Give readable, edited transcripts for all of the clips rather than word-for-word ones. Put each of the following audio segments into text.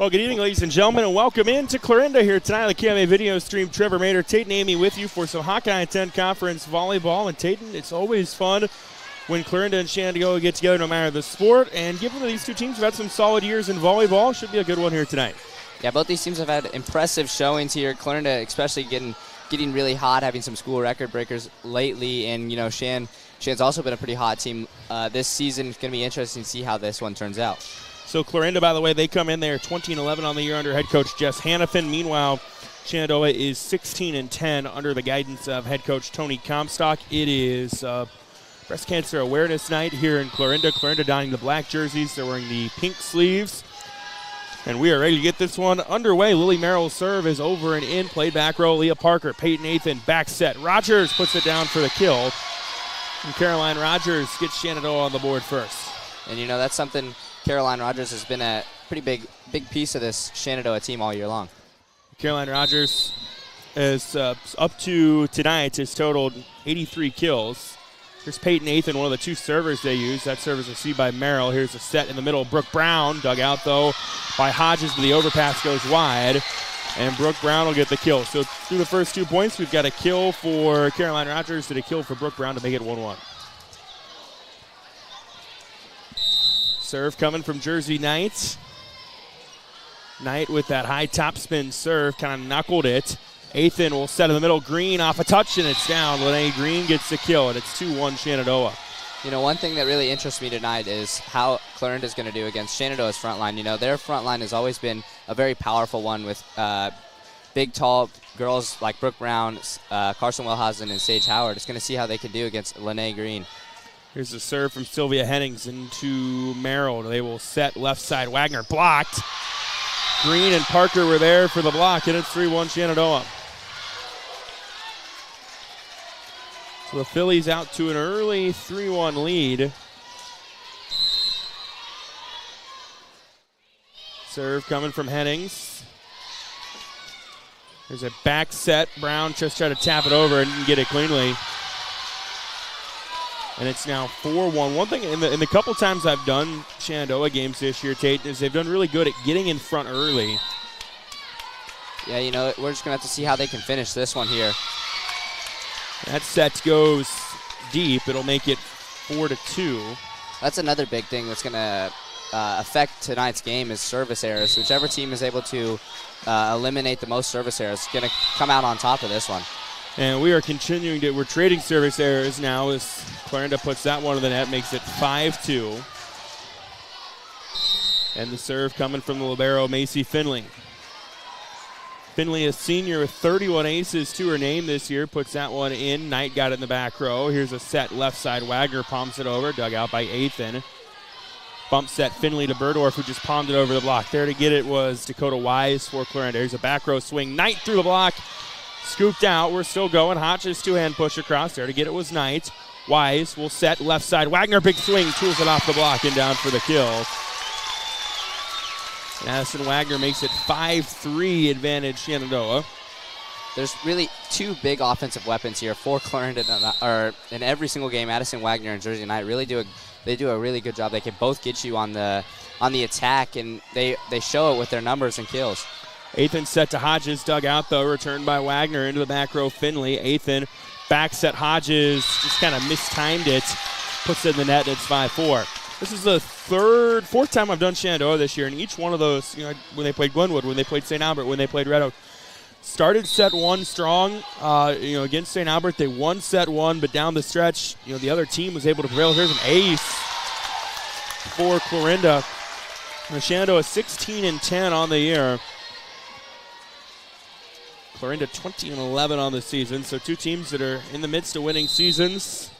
Well, good evening, ladies and gentlemen, and welcome into Clarinda here tonight on the KMA video stream. Trevor Mader, Tate and Amy with you for some Hawkeye 10 Conference volleyball. And Tate, it's always fun when Clarinda and Shenandoah get together no matter the sport. And given that these two teams have had some solid years in volleyball, should be a good one here tonight. Yeah, both these teams have had impressive showings here. Clarinda especially getting really hot, having some school record breakers lately. And, you know, Shan's also been a pretty hot team this season. It's going to be interesting to see how this one turns out. So Clarinda, by the way, they come in there 20-11 on the year under head coach Jess Hannafin. Meanwhile, Shenandoah is 16-10 under the guidance of head coach Tony Comstock. It is Breast Cancer Awareness Night here in Clarinda. Clarinda donning the black jerseys. They're wearing the pink sleeves. And we are ready to get this one underway. Lily Merrill's serve is over and in. Played back row. Leah Parker, Peyton Nathan, back set. Rogers puts it down for the kill. And Caroline Rogers gets Shenandoah on the board first. And, you know, that's something Caroline Rogers has been a pretty big piece of this Shenandoah team all year long. Caroline Rogers is up to tonight has totaled 83 kills. Here's Peyton Nathan, one of the two servers they use. That serve is received by Merrill. Here's a set in the middle. Brooke Brown dug out, though, by Hodges, but the overpass goes wide. And Brooke Brown will get the kill. So through the first 2 points, we've got a kill for Caroline Rogers and a kill for Brooke Brown to make it 1-1. Serve coming from Jersey Knight. Knight with that high topspin serve, kind of knuckled it. Athan will set in the middle. Green off a touch, and it's down. Lene Green gets the kill, and it's 2-1 Shenandoah. You know, one thing that really interests me tonight is how Clarinda's going to do against Shenandoah's front line. You know, their front line has always been a very powerful one with big, tall girls like Brooke Brown, Carson Wellhausen, and Sage Howard. It's going to see how they can do against Lene Green. Here's a serve from Sylvia Hennings into Merrill. They will set left side. Wagner blocked. Green and Parker were there for the block, and it's 3-1 Shenandoah. So the Phillies out to an early 3-1 lead. Serve coming from Hennings. There's a back set. Brown just tried to tap it over and didn't get it cleanly. And it's now 4-1. One thing in the couple times I've done Shenandoah games this year, Tate, is they've done really good at getting in front early. Yeah, you know, we're just going to have to see how they can finish this one here. That set goes deep. It'll make it 4-2. That's another big thing that's going to affect tonight's game is service errors. Whichever team is able to eliminate the most service errors is going to come out on top of this one. And we are continuing we're trading service errors now as Clarinda puts that one in the net, makes it 5-2. And the serve coming from the libero, Macy Finley. Finley, a senior with 31 aces to her name this year, puts that one in. Knight got it in the back row. Here's a set left side. Wagner palms it over, dug out by Athan. Bump set Finley to Burdorf, who just palmed it over the block. There to get it was Dakota Wise for Clarinda. Here's a back row swing. Knight through the block. Scooped out. We're still going. Hodges two-hand push across. There to get it was Knight. Wise will set left side. Wagner, big swing, tools it off the block and down for the kill. And Addison Wagner makes it 5-3 advantage Shenandoah. There's really two big offensive weapons here for Clarinda. Or in every single game, Addison Wagner and Jersey Knight really do a really good job. They can both get you on the attack, and they show it with their numbers and kills. Athan set to Hodges, dug out though, returned by Wagner into the back row. Finley, Athan, back set Hodges, just kind of mistimed it, puts it in the net, and it's 5-4. This is the fourth time I've done Shenandoah this year, and each one of those, you know, when they played Glenwood, when they played St. Albert, when they played Red Oak, started set one strong, against St. Albert. They won set one, but down the stretch, the other team was able to prevail. Here's an ace for Clarinda. Shenandoah 16-10 on the year. Clarinda 20-11 on the season, so two teams that are in the midst of winning seasons.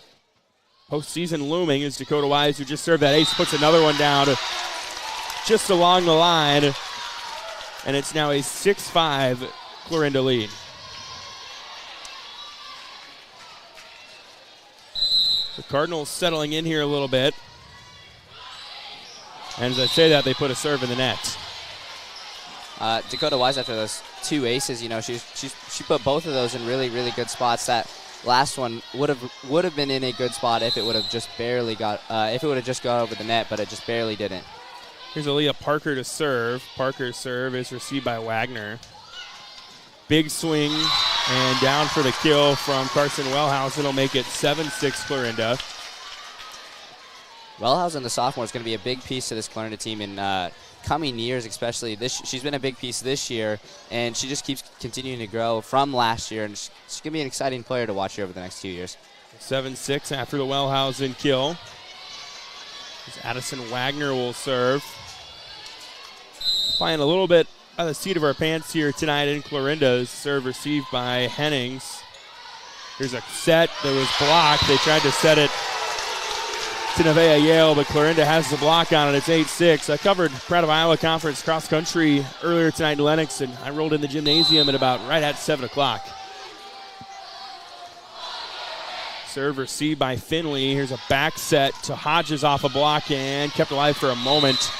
Postseason looming is Dakota Wise, who just served that ace, puts another one down just along the line, and it's now a 6-5 Clarinda lead. The Cardinals settling in here a little bit, and as I say that, they put a serve in the net. Dakota Wise, after those two aces, she put both of those in really, really good spots. That last one would have been in a good spot if it would have just barely got over the net, but it just barely didn't. Here's Aaliyah Parker to serve. Parker's serve is received by Wagner. Big swing and down for the kill from Carson Wellhausen. Will make it 7-6 Clarinda. Wellhausen, the sophomore, is going to be a big piece to this Clarinda team in coming years, especially this. She's been a big piece this year, and she just keeps continuing to grow from last year, and she's going to be an exciting player to watch here over the next 2 years. 7-6 after the Wellhausen kill. Addison Wagner will serve. Flying a little bit by the seat of our pants here tonight in Clarinda. Serve received by Hennings. Here's a set that was blocked. They tried to set it to Nevaeh Yale, but Clarinda has the block on it. It's 8-6. I covered Proud of Iowa Conference cross country earlier tonight in Lenox, and I rolled in the gymnasium at about right at 7 o'clock. Serve received by Finley. Here's a back set to Hodges off a block and kept alive for a moment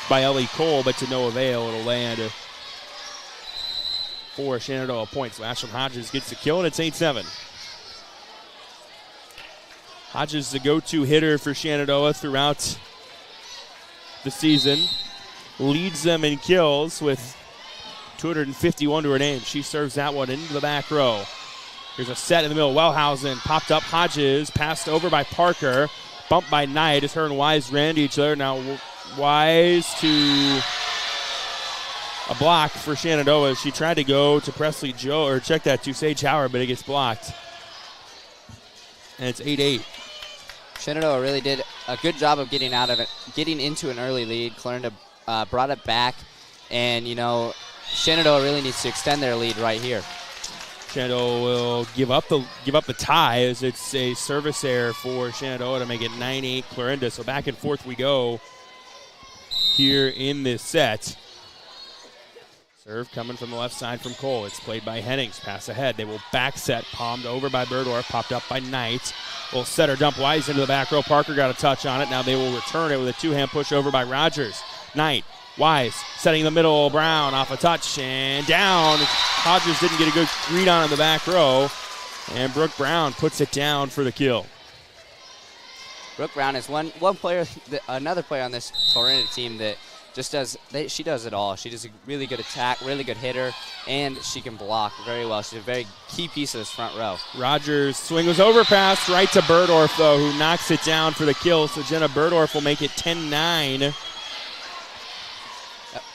by Ellie Cole, but to no avail. It'll land for Shenandoah points. Ashlyn Hodges gets the kill, and it's 8-7. Hodges, the go-to hitter for Shenandoah throughout the season, leads them in kills with 251 to her name. She serves that one into the back row. Here's a set in the middle. Wellhausen popped up. Hodges passed over by Parker. Bumped by Knight as her and Wise ran to each other. Now Wise to a block for Shenandoah. She tried to go to Presley Joe, or check that to Sage Howard, but it gets blocked. And it's 8-8. Shenandoah really did a good job of getting out of it, getting into an early lead. Clarinda brought it back, and, you know, Shenandoah really needs to extend their lead right here. Shenandoah will give up the tie as it's a service error for Shenandoah to make it 9-8 Clarinda. So back and forth we go here in this set. Serve coming from the left side from Cole. It's played by Hennings. Pass ahead. They will back set. Palmed over by Burdorf. Popped up by Knight. Will set her dump Wise into the back row. Parker got a touch on it. Now they will return it with a two-hand push over by Rogers. Knight. Wise setting the middle. Brown off a touch and down. Hodges didn't get a good read on in the back row. And Brooke Brown puts it down for the kill. Brooke Brown is one player, another player on this Clarinda team that just she does it all. She does a really good attack, really good hitter, and she can block very well. She's a very key piece of this front row. Rogers' swing was overpassed right to Burdorf, though, who knocks it down for the kill. So Jenna Burdorf will make it 10-9.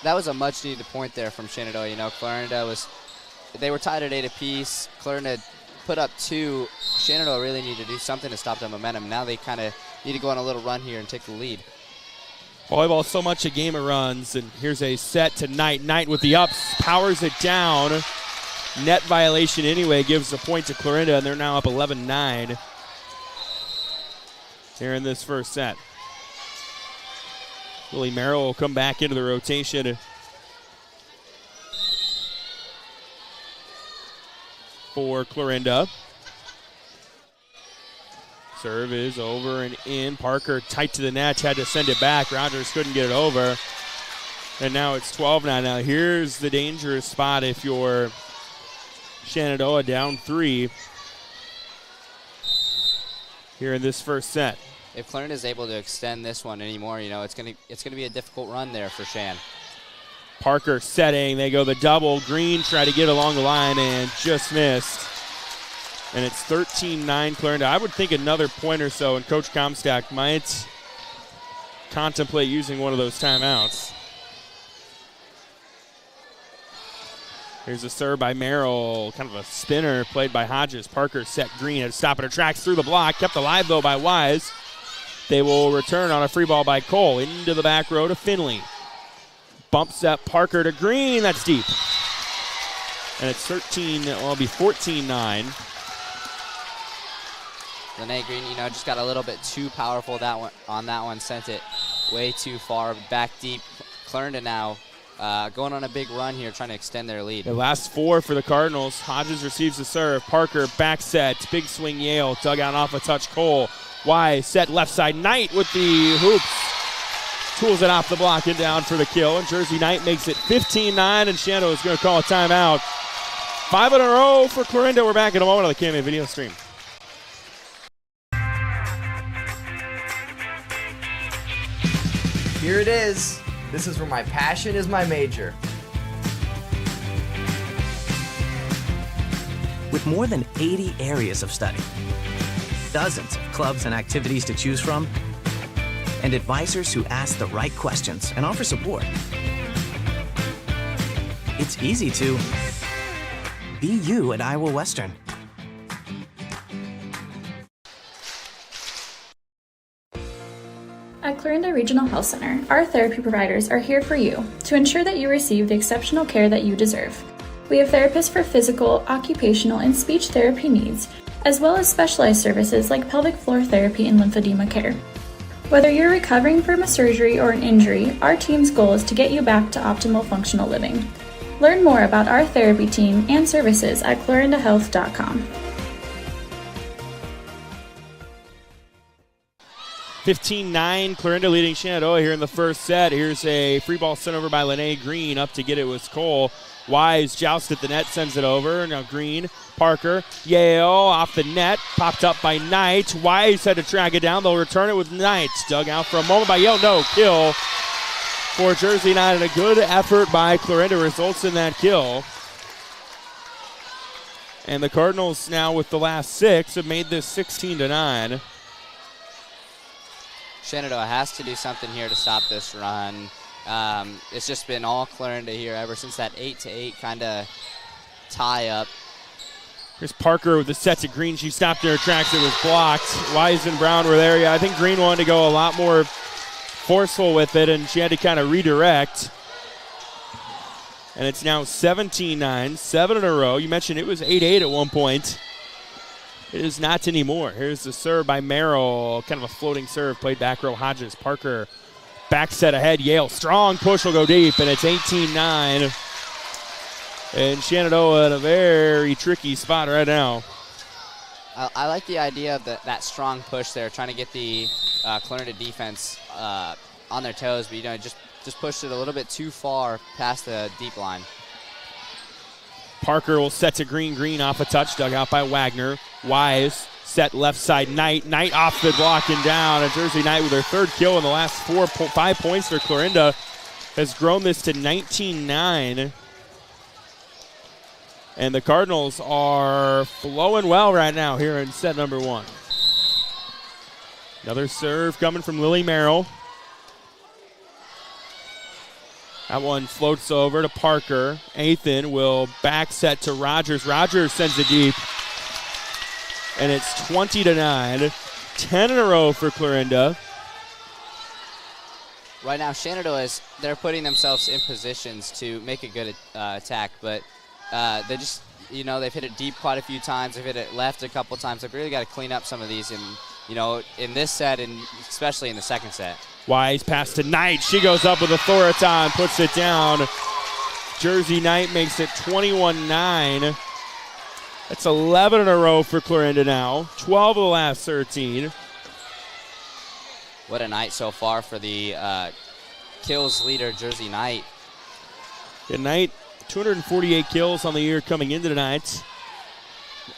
That was a much-needed point there from Shenandoah. You know, Clarinda they were tied at 8 apiece. Clarinda put up 2. Shenandoah really needed to do something to stop the momentum. Now they kind of need to go on a little run here and take the lead. Volleyball is so much a game of runs, and here's a set to Knight. Knight with the ups, powers it down. Net violation anyway, gives the point to Clarinda, and they're now up 11-9 here in this first set. Lily Merrill will come back into the rotation for Clarinda. Serve is over and in. Parker tight to the net, had to send it back. Rogers couldn't get it over. And now it's 12-9. Now here's the dangerous spot if you're Shenandoah down 3 here in this first set. If Clarinda is able to extend this one anymore, you know, it's gonna be a difficult run there for Shan. Parker setting. They go the double. Green tried to get along the line and just missed. And it's 13-9 Clarinda. I would think another point or so, and Coach Comstock might contemplate using one of those timeouts. Here's a serve by Merrill. Kind of a spinner played by Hodges. Parker set Green. Had to stop at her tracks through the block. Kept alive, though, by Wise. They will return on a free ball by Cole. Into the back row to Finley. Bump set Parker to Green. That's deep. And it's 14-9. Lene Green, you know, just got a little bit too powerful on that one. Sent it way too far back deep. Clarinda now going on a big run here, trying to extend their lead. The last 4 for the Cardinals. Hodges receives the serve. Parker back set. Big swing Yale. Dug out off a touch Cole. Wise set left side. Knight with the hoops. Tools it off the block and down for the kill. And Jersey Knight makes it 15-9, and Shenandoah is going to call a timeout. 5 in a row for Clarinda. We're back in a moment on the KMA video stream. Here it is, This is where my passion is my major. With more than 80 areas of study, dozens of clubs and activities to choose from, and advisors who ask the right questions and offer support, it's easy to be you at Iowa Western. At Clarinda Regional Health Center, our therapy providers are here for you to ensure that you receive the exceptional care that you deserve. We have therapists for physical, occupational, and speech therapy needs, as well as specialized services like pelvic floor therapy and lymphedema care. Whether you're recovering from a surgery or an injury, our team's goal is to get you back to optimal functional living. Learn more about our therapy team and services at clarindahealth.com. 15-9, Clarinda leading Shenandoah here in the first set. Here's a free ball sent over by Lene Green. Up to get it was Cole. Wise joust at the net, sends it over. Now Green, Parker, Yale off the net, popped up by Knight. Wise had to track it down. They'll return it with Knight. Dug out for a moment by Yale. No, kill for Jersey Knight, and a good effort by Clarinda results in that kill. And the Cardinals now with the last 6 have made this 16-9. Shenandoah has to do something here to stop this run. It's just been all Clarinda here ever since that 8-8 kind of tie up. Here's Parker with the set to Green. She stopped in her tracks. It was blocked. Wise and Brown were there. Yeah, I think Green wanted to go a lot more forceful with it, and she had to kind of redirect. And it's now 17-9, 7 in a row. You mentioned it was 8-8 at one point. It is not anymore. Here's the serve by Merrill. Kind of a floating serve. Played back row Hodges. Parker back set ahead. Yale. Strong push will go deep, and it's 18-9. And Shenandoah in a very tricky spot right now. I like the idea of that strong push there, trying to get the Clarinda defense on their toes, but just pushed it a little bit too far past the deep line. Parker will set to Green. Green off a touch, dug out by Wagner. Wise set left side. Knight. Knight off the block and down. And Jersey Knight with their third kill in the last 5 points for Clarinda has grown this to 19-9. And the Cardinals are flowing well right now here in set number 1. Another serve coming from Lily Merrill. That one floats over to Parker. Athan will back set to Rogers. Rogers sends it deep. And it's 20-9. 10 in a row for Clarinda. Right now, Shenandoah they're putting themselves in positions to make a good attack, but they just, they've hit it deep quite a few times. They've hit it left a couple times. They've really got to clean up some of these in this set and especially in the second set. Wise pass to Knight. She goes up with Authoriton, puts it down. Jersey Knight makes it 21-9. That's 11 in a row for Clarinda now. 12 of the last 13. What a night so far for the kills leader, Jersey Knight. Good night. 248 kills on the year coming into tonight.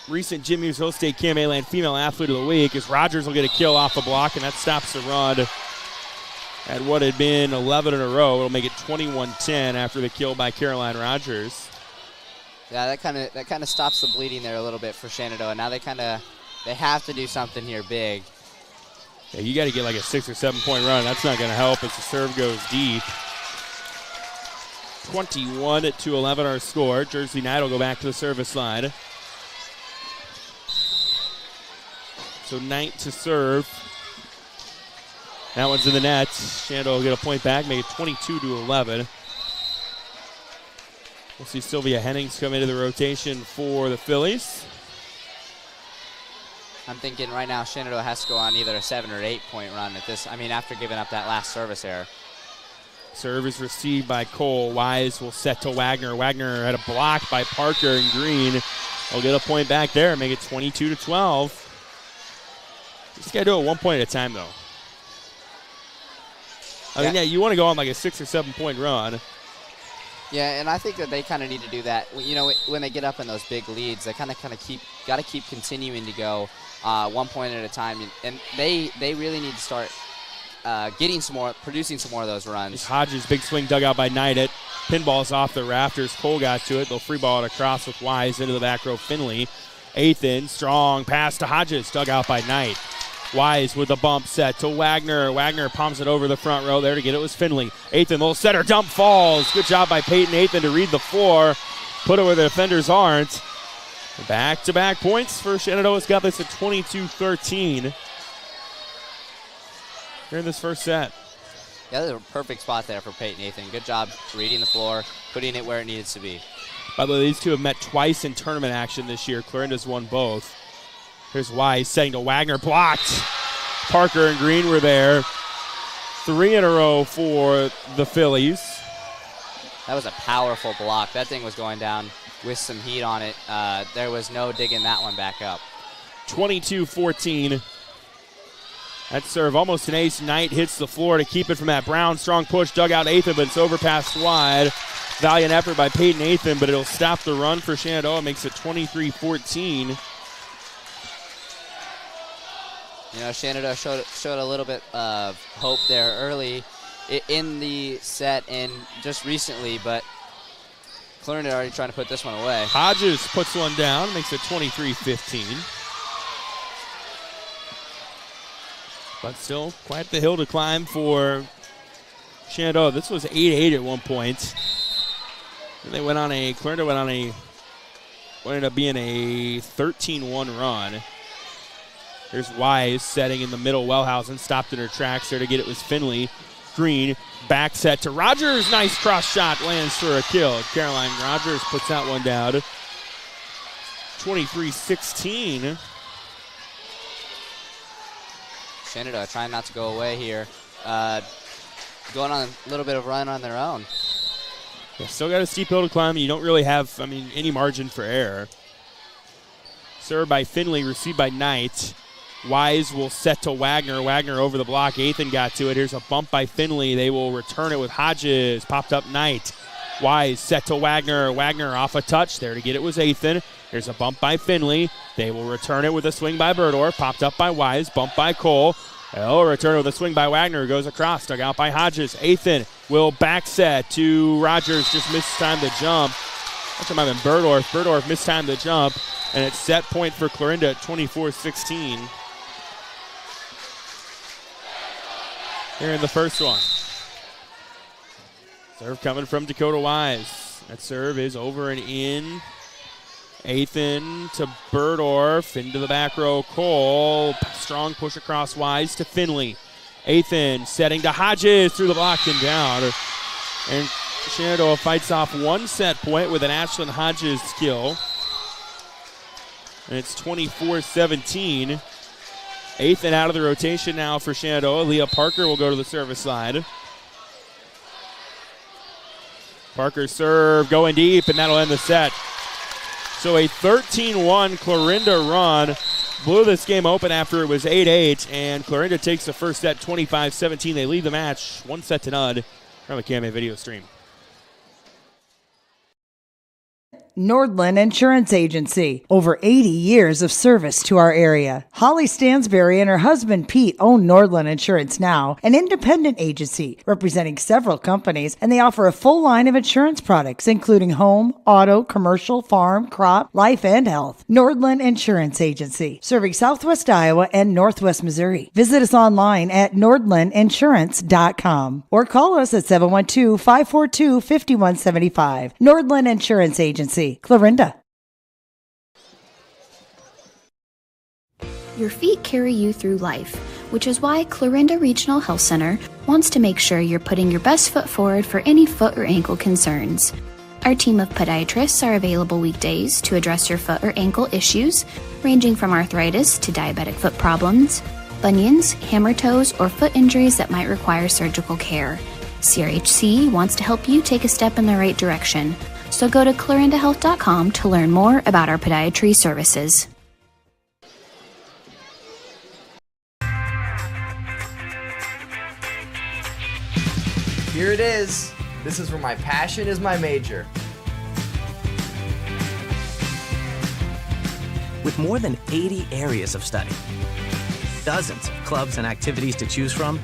Recent Jim Hughes Hill State KMA Female Athlete of the Week as Rogers will get a kill off the block, and that stops the run at what had been 11 in a row. It'll make it 21-10 after the kill by Caroline Rogers. Yeah, that kind of stops the bleeding there a little bit for Shenandoah. Now they have to do something here big. Yeah, you got to get like a 6 or 7 point run. That's not going to help as the serve goes deep. 21-11 our score. Jersey Knight will go back to the service line. So Knight to serve. That one's in the net. Shenandoah will get a point back, make it 22-11. We'll see Sylvia Hennings come into the rotation for the Phillies. I'm thinking right now Shenandoah has to go on either a 7 or 8 point run after giving up that last service error. Serve is received by Cole. Wise will set to Wagner. Wagner had a block by Parker and Green. They'll get a point back there, make it 22-12. Just got to do it 1 point at a time, though. You want to go on like a 6 or 7 point run. Yeah, and I think that they kind of need to do that. When they get up in those big leads, they got to keep continuing to go 1 point at a time, and they really need to start producing some more of those runs. Hodges, big swing dug out by Knight. It pinballs off the rafters. Cole got to it. They'll free ball it across with Wise into the back row. Finley. Athan, strong pass to Hodges, dug out by Knight. Wise with the bump set to Wagner. Wagner palms it over the front row. There to get it was Finley. Athan, little setter, dump falls. Good job by Peyton Athan to read the floor. Put it where the defenders aren't. Back-to-back points for Shenandoah's got this at 22-13 here in this first set. Yeah, that's a perfect spot there for Peyton Athan. Good job reading the floor, putting it where it needs to be. By the way, these two have met twice in tournament action this year. Clarinda's won both. Here's Wise setting to Wagner, blocked. Parker and Green were there. 3 in a row for the Phillies. That was a powerful block. That thing was going down with some heat on it. There was no digging that one back up. 22-14. That serve, almost an ace. Knight hits the floor to keep it from that Brown. Strong push, dug out Athan, but it's overpassed wide. Valiant effort by Peyton Athan, but it'll stop the run for Shenandoah. Makes it 23-14. You know, Shenandoah showed a little bit of hope there early in the set and just recently, but Clarinda already trying to put this one away. Hodges puts one down, makes it 23-15. But still quite the hill to climb for Shenandoah. This was 8-8 at one point. And they went on Clarinda went on what ended up being a 13-1 run. There's Wise setting in the middle. Wellhausen stopped in her tracks there to get it was Finley. Green, back set to Rogers. Nice cross shot, lands for a kill. Caroline Rogers puts that one down. 23-16. Shenandoah trying not to go away here. Going on a little bit of run on their own. Yeah, still got a steep hill to climb. You don't really have, any margin for error. Served by Finley, received by Knight. Wise will set to Wagner. Wagner over the block. Athan got to it. Here's a bump by Finley. They will return it with Hodges. Popped up Knight. Wise set to Wagner. Wagner off a touch. There to get it was Athan. Here's a bump by Finley. They will return it with a swing by Burdorf. Popped up by Wise. Bump by Cole. They'll return it with a swing by Wagner. Goes across. Dug out by Hodges. Athan will back set to Rogers. Just mistimed the jump. That might have been Burdorf. Burdorf mistimed the jump. And it's set point for Clarinda at 24-16. Here in the first one. Serve coming from Dakota Wise. That serve is over and in. Athan to Burdorf into the back row. Cole, strong push across Wise to Finley. Athan setting to Hodges through the block and down. And Shenandoah fights off one set point with an Ashlyn Hodges kill. And it's 24-17. Athan out of the rotation now for Shenandoah. Leah Parker will go to the service line. Parker serve going deep, and that'll end the set. So a 13-1 Clarinda run blew this game open after it was 8-8, and Clarinda takes the first set 25-17. They lead the match 1-0 from the KMA video stream. Nordland Insurance Agency. Over 80 years of service to our area. Holly Stansberry and her husband Pete own Nordland Insurance now, an independent agency representing several companies, and they offer a full line of insurance products, including home, auto, commercial, farm, crop, life, and health. Nordland Insurance Agency, serving Southwest Iowa and Northwest Missouri. Visit us online at nordlandinsurance.com or call us at 712-542-5175. Nordland Insurance Agency, Clarinda. Your feet carry you through life, which is why Clarinda Regional Health Center wants to make sure you're putting your best foot forward for any foot or ankle concerns. Our team of podiatrists are available weekdays to address your foot or ankle issues, ranging from arthritis to diabetic foot problems, bunions, hammer toes, or foot injuries that might require surgical care. CRHC wants to help you take a step in the right direction. So go to clarindahealth.com to learn more about our podiatry services. Here it is. This is where my passion is my major. With more than 80 areas of study, dozens of clubs and activities to choose from,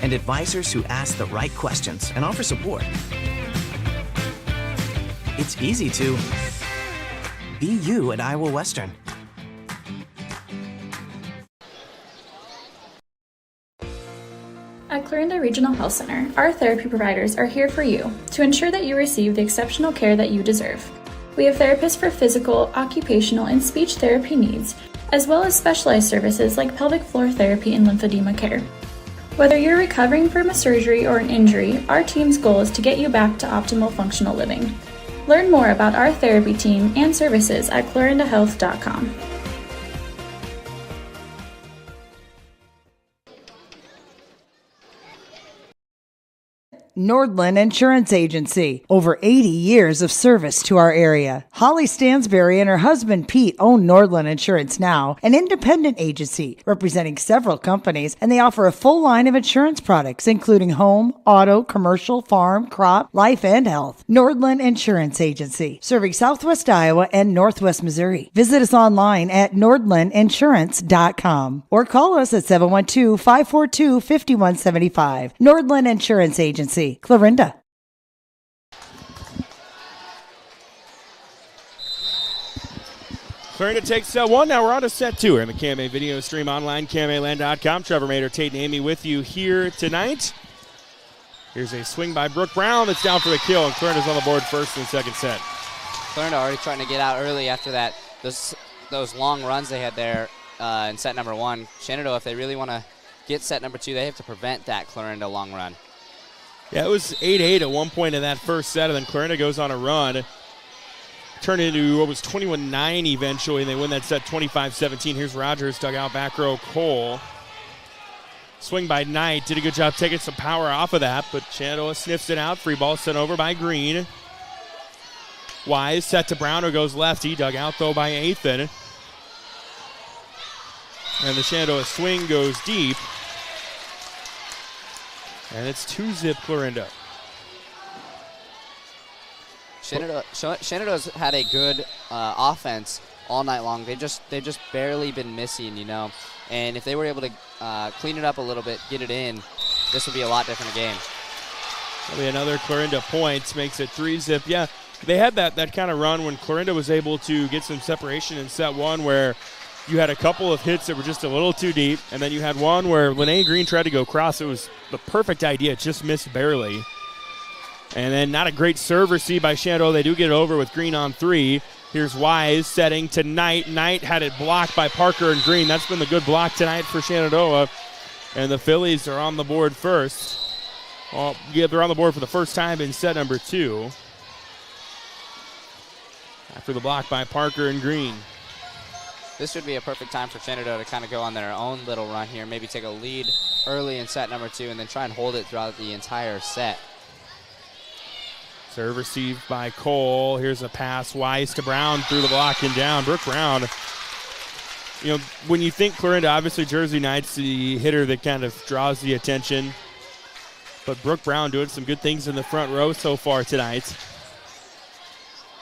and advisors who ask the right questions and offer support. It's easy to be you at Iowa Western. At Clarinda Regional Health Center, our therapy providers are here for you to ensure that you receive the exceptional care that you deserve. We have therapists for physical, occupational, and speech therapy needs, as well as specialized services like pelvic floor therapy and lymphedema care. Whether you're recovering from a surgery or an injury, our team's goal is to get you back to optimal functional living. Learn more about our therapy team and services at clarindahealth.com. Nordland Insurance Agency. Over 80 years of service to our area. Holly Stansberry and her husband Pete own Nordland Insurance now, an independent agency representing several companies, and they offer a full line of insurance products, including home, auto, commercial, farm, crop, life, and health. Nordland Insurance Agency, serving Southwest Iowa and Northwest Missouri. Visit us online at nordlandinsurance.com or call us at 712-542-5175. Nordland Insurance Agency. Clarinda. Clarinda takes set one. Now we're on to set two. We're in the KMA video stream online, KMAland.com. Trevor Mater, Tate, and Amy with you here tonight. Here's a swing by Brooke Brown that's down for the kill, and Clarinda's on the board first in the second set. Clarinda already trying to get out early after that. Those long runs they had there in set number one. Shenandoah, if they really want to get set number two, they have to prevent that Clarinda long run. Yeah, it was 8-8 at one point in that first set, and then Clarinda goes on a run. Turned into what was 21-9 eventually, and they win that set 25-17. Here's Rogers, dug out back row Cole. Swing by Knight, did a good job taking some power off of that, but Shenandoah sniffs it out. Free ball sent over by Green. Wise set to Brown, who goes lefty, dug out though by Athan. And the Shenandoah swing goes deep. And it's 2-zip Clarinda. Shenandoah's had a good offense all night long. They've just barely been missing, you know. And if they were able to clean it up a little bit, get it in, this would be a lot different game. Probably another Clarinda point, makes it 3-zip. Yeah, they had that kind of run when Clarinda was able to get some separation in set one where you had a couple of hits that were just a little too deep, and then you had one where Lene Green tried to go cross. It was the perfect idea, just missed barely. And then not a great serve receive by Shenandoah. They do get it over with Green on three. Here's Wise setting to Knight. Knight had it blocked by Parker and Green. That's been the good block tonight for Shenandoah. And the Phillies are on the board first. Well, yeah, they're on the board for the first time in set number two. After the block by Parker and Green. This would be a perfect time for Shenandoah to kind of go on their own little run here, maybe take a lead early in set number two and then try and hold it throughout the entire set. Serve received by Cole. Here's a pass. Wise to Brown through the block and down. Brooke Brown. You know, when you think Clarinda, obviously Jersey Knight's the hitter that kind of draws the attention. But Brooke Brown doing some good things in the front row so far tonight.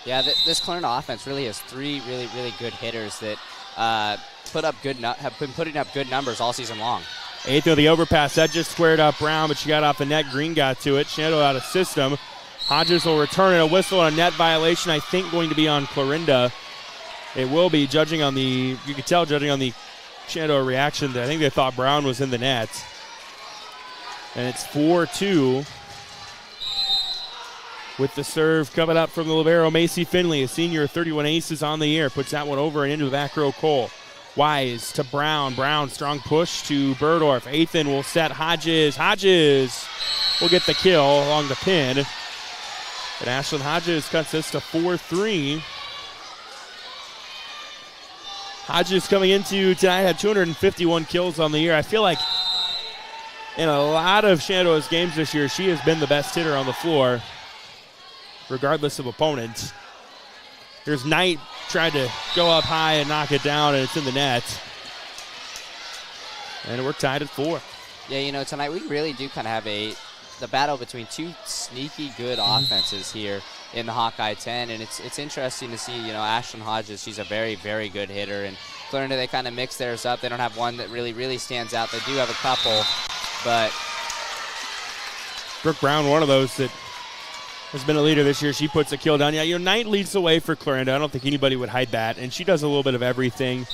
Yeah, this Clarinda offense really has three really, really good hitters that have been putting up good numbers all season long. Eighth of the overpass. That just squared up Brown, but she got off the net. Green got to it. Shenandoah out of system. Hodges will return it. A whistle and a net violation, I think, going to be on Clarinda. It will be, judging on the Shenandoah reaction. I think they thought Brown was in the net. And it's 4-2. With the serve coming up from the libero, Macy Finley, a senior, 31 aces on the year. Puts that one over and into the back row, Cole. Wise to Brown. Brown, strong push to Burdorf. Athan will set Hodges. Hodges will get the kill along the pin. And Ashlyn Hodges cuts this to 4-3. Hodges coming into tonight had 251 kills on the year. I feel like in a lot of Shenandoah's games this year, she has been the best hitter on the floor, regardless of opponents. Here's Knight trying to go up high and knock it down, and it's in the net. And we're tied at 4. Yeah, you know, tonight we really do kind of have the battle between two sneaky good offenses here in the Hawkeye 10, and it's interesting to see, you know, Ashlyn Hodges, she's a very, very good hitter, and Clarinda, they kind of mix theirs up. They don't have one that really, really stands out. They do have a couple, but Brooke Brown, one of those that has been a leader this year. She puts a kill down. Yeah, Knight leads the way for Clarinda. I don't think anybody would hide that. And she does a little bit of everything.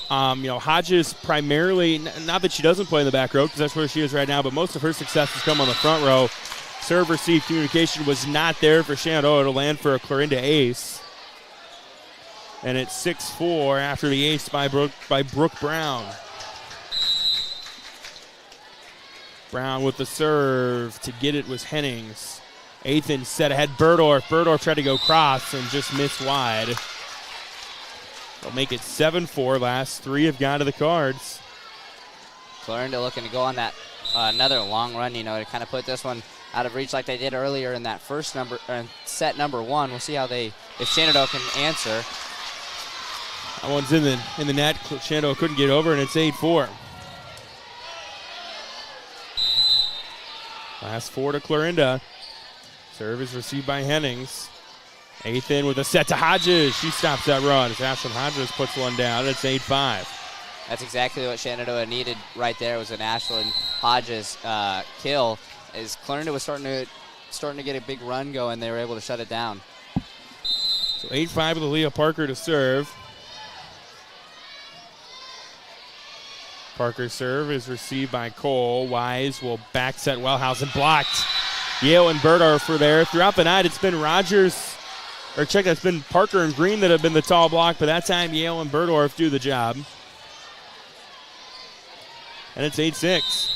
Hodges primarily, not that she doesn't play in the back row, because that's where she is right now, but most of her success has come on the front row. Serve receive communication was not there for Shenandoah. It'll land for a Clarinda ace. And it's 6-4 after the ace by Brooke Brown. Brown with the serve. To get it was Hennings. Athan set ahead. Burdorf. Burdorf tried to go cross and just missed wide. They'll make it 7-4. Last three have gone to the cards. Clarinda looking to go on that another long run, to kind of put this one out of reach like they did earlier in that first set number one. We'll see if Shenandoah can answer. That one's in the net. Shenandoah couldn't get over, and it's 8-4. Last four to Clarinda. Serve is received by Hennings. Athan with a set to Hodges. She stops that run. Ashlyn Hodges puts one down. It's 8-5. That's exactly what Shenandoah needed right there, was an Ashlyn Hodges kill. As Clarinda was starting to get a big run going, they were able to shut it down. So 8-5 with Aaliyah Parker to serve. Parker's serve is received by Cole. Wise will back set Wellhausen. Blocked. Yale and Burdorf were there. Throughout the night, it's been it's been Parker and Green that have been the tall block, but that time Yale and Burdorf do the job. And it's 8-6.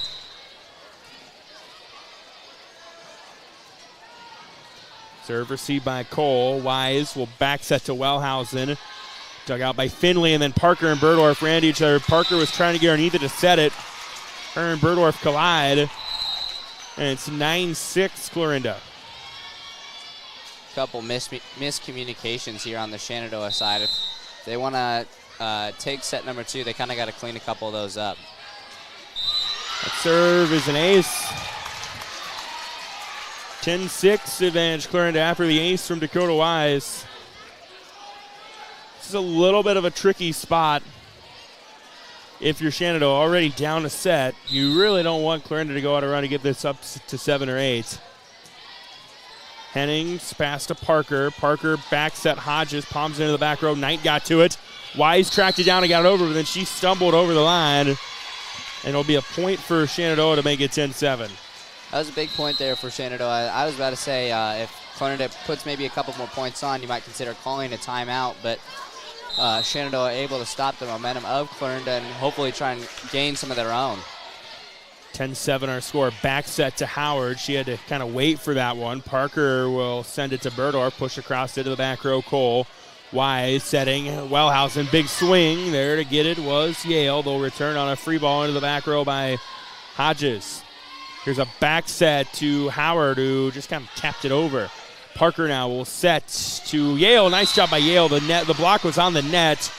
Serve received by Cole. Wise will back set to Wellhausen. Dug out by Finley, and then Parker and Burdorf ran to each other. Parker was trying to get underneath it to set it. Her and Burdorf collide. And it's 9-6 Clarinda. Couple miscommunications here on the Shenandoah side. If they want to take set number two, they kind of got to clean a couple of those up. That serve is an ace. 10-6 advantage Clarinda after the ace from Dakota Wise. This is a little bit of a tricky spot. If you're Shenandoah already down a set, you really don't want Clarinda to go out a run to get this up to 7 or 8. Hennings pass to Parker. Parker back set Hodges, palms into the back row. Knight got to it. Wise tracked it down and got it over, but then she stumbled over the line. And it'll be a point for Shenandoah to make it 10-7. That was a big point there for Shenandoah. I was about to say if Clarinda puts maybe a couple more points on, you might consider calling a timeout, but Shenandoah able to stop the momentum of Clarinda and hopefully try and gain some of their own. 10-7 our score. Back set to Howard. She had to kind of wait for that one. Parker will send it to Burdorf. Push across into the back row. Cole. Wise setting. Wellhausen. Big swing. There to get it was Yale. They'll return on a free ball into the back row by Hodges. Here's a back set to Howard, who just kind of tapped it over. Parker now will set to Yale. Nice job by Yale. The block was on the net.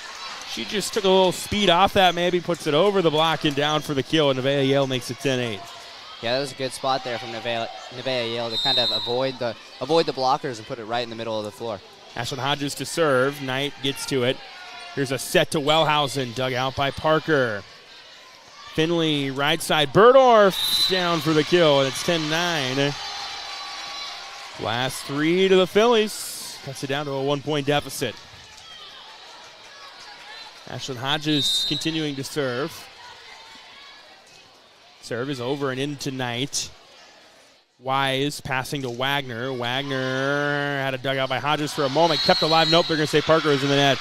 She just took a little speed off that, maybe puts it over the block and down for the kill, and Nevaeh Yale makes it 10-8. Yeah, that was a good spot there from Nevaeh Yale to kind of avoid the blockers and put it right in the middle of the floor. Ashlyn Hodges to serve. Knight gets to it. Here's a set to Wellhausen, dug out by Parker. Finley, right side. Burdorf down for the kill, and it's 10-9. Last three to the Phillies. Cuts it down to a 1-point deficit. Ashlyn Hodges continuing to serve. Serve is over and in tonight. Wise passing to Wagner. Wagner had a dugout by Hodges for a moment. Kept alive. Nope, they're going to say Parker is in the net.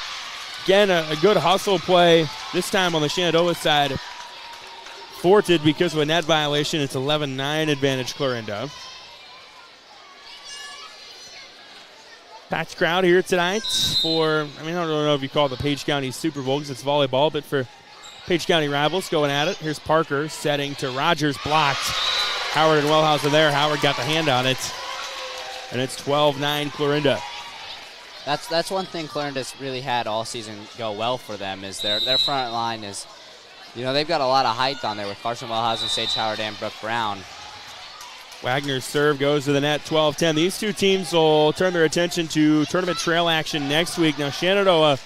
Again, a good hustle play. This time on the Shenandoah side. Thwarted because of a net violation. It's 11-9 advantage Clarinda. Packed crowd here tonight for, I don't know if you call it the Page County Super Bowl because it's volleyball, but for Page County rivals going at it. Here's Parker setting to Rogers, blocked. Howard and Wellhausen there. Howard got the hand on it, and it's 12-9 Clarinda. That's one thing Clarinda's really had all season go well for them is their front line is, they've got a lot of height on there with Carson Wellhausen, Sage Howard, and Brooke Brown. Wagner's serve goes to the net, 12-10. These two teams will turn their attention to tournament trail action next week. Now, Shenandoah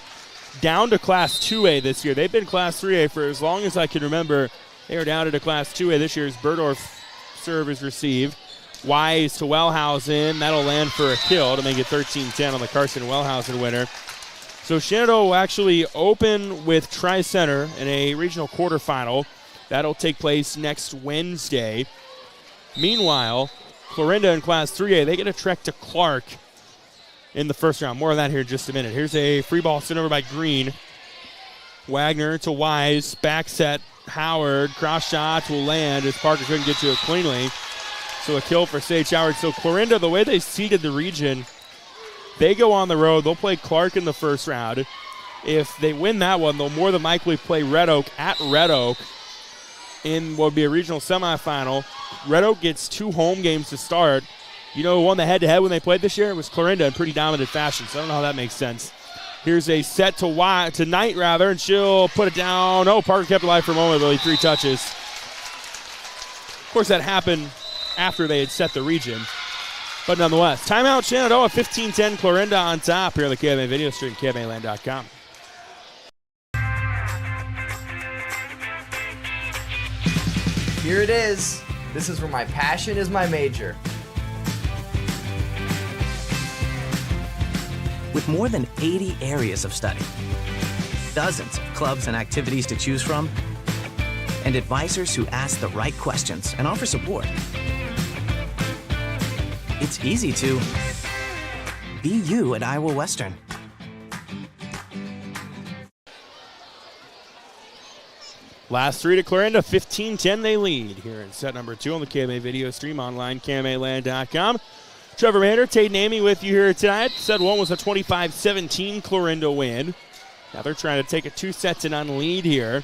down to Class 2A this year. They've been Class 3A for as long as I can remember. They are down to Class 2A this year as Burdorf serve is received. Wise to Wellhausen. That'll land for a kill to make it 13-10 on the Carson Wellhausen winner. So Shenandoah will actually open with Tri-Center in a regional quarterfinal. That'll take place next Wednesday. Meanwhile, Clarinda in Class 3A, they get a trek to Clark in the first round. More of that here in just a minute. Here's a free ball sent over by Green. Wagner to Wise. Back set Howard. Cross shot will land as Parker couldn't get to it cleanly. So a kill for Sage Howard. So Clarinda, the way they seeded the region, they go on the road. They'll play Clark in the first round. If they win that one, they'll more than likely play Red Oak at Red Oak in what would be a regional semifinal. Red Oak gets 2 home games to start. You know who won the head-to-head when they played this year? It was Clarinda in pretty dominant fashion, so I don't know how that makes sense. Here's a set to Knight, and she'll put it down. Oh, Parker kept it alive for a moment, only 3 touches. Of course, that happened after they had set the region. But nonetheless, timeout Shenandoah, 15-10, Clarinda on top here on the KMA video stream, KMAland.com. Here it is. This is where my passion is my major. With more than 80 areas of study, dozens of clubs and activities to choose from, and advisors who ask the right questions and offer support, it's easy to be you at Iowa Western. Last 3 to Clarinda, 15-10 they lead here in set number 2 on the KMA video stream online, KMAland.com. Trevor Mander, Tate Namey with you here tonight. Set 1 was a 25-17 Clarinda win. Now they're trying to take a 2-0 lead here.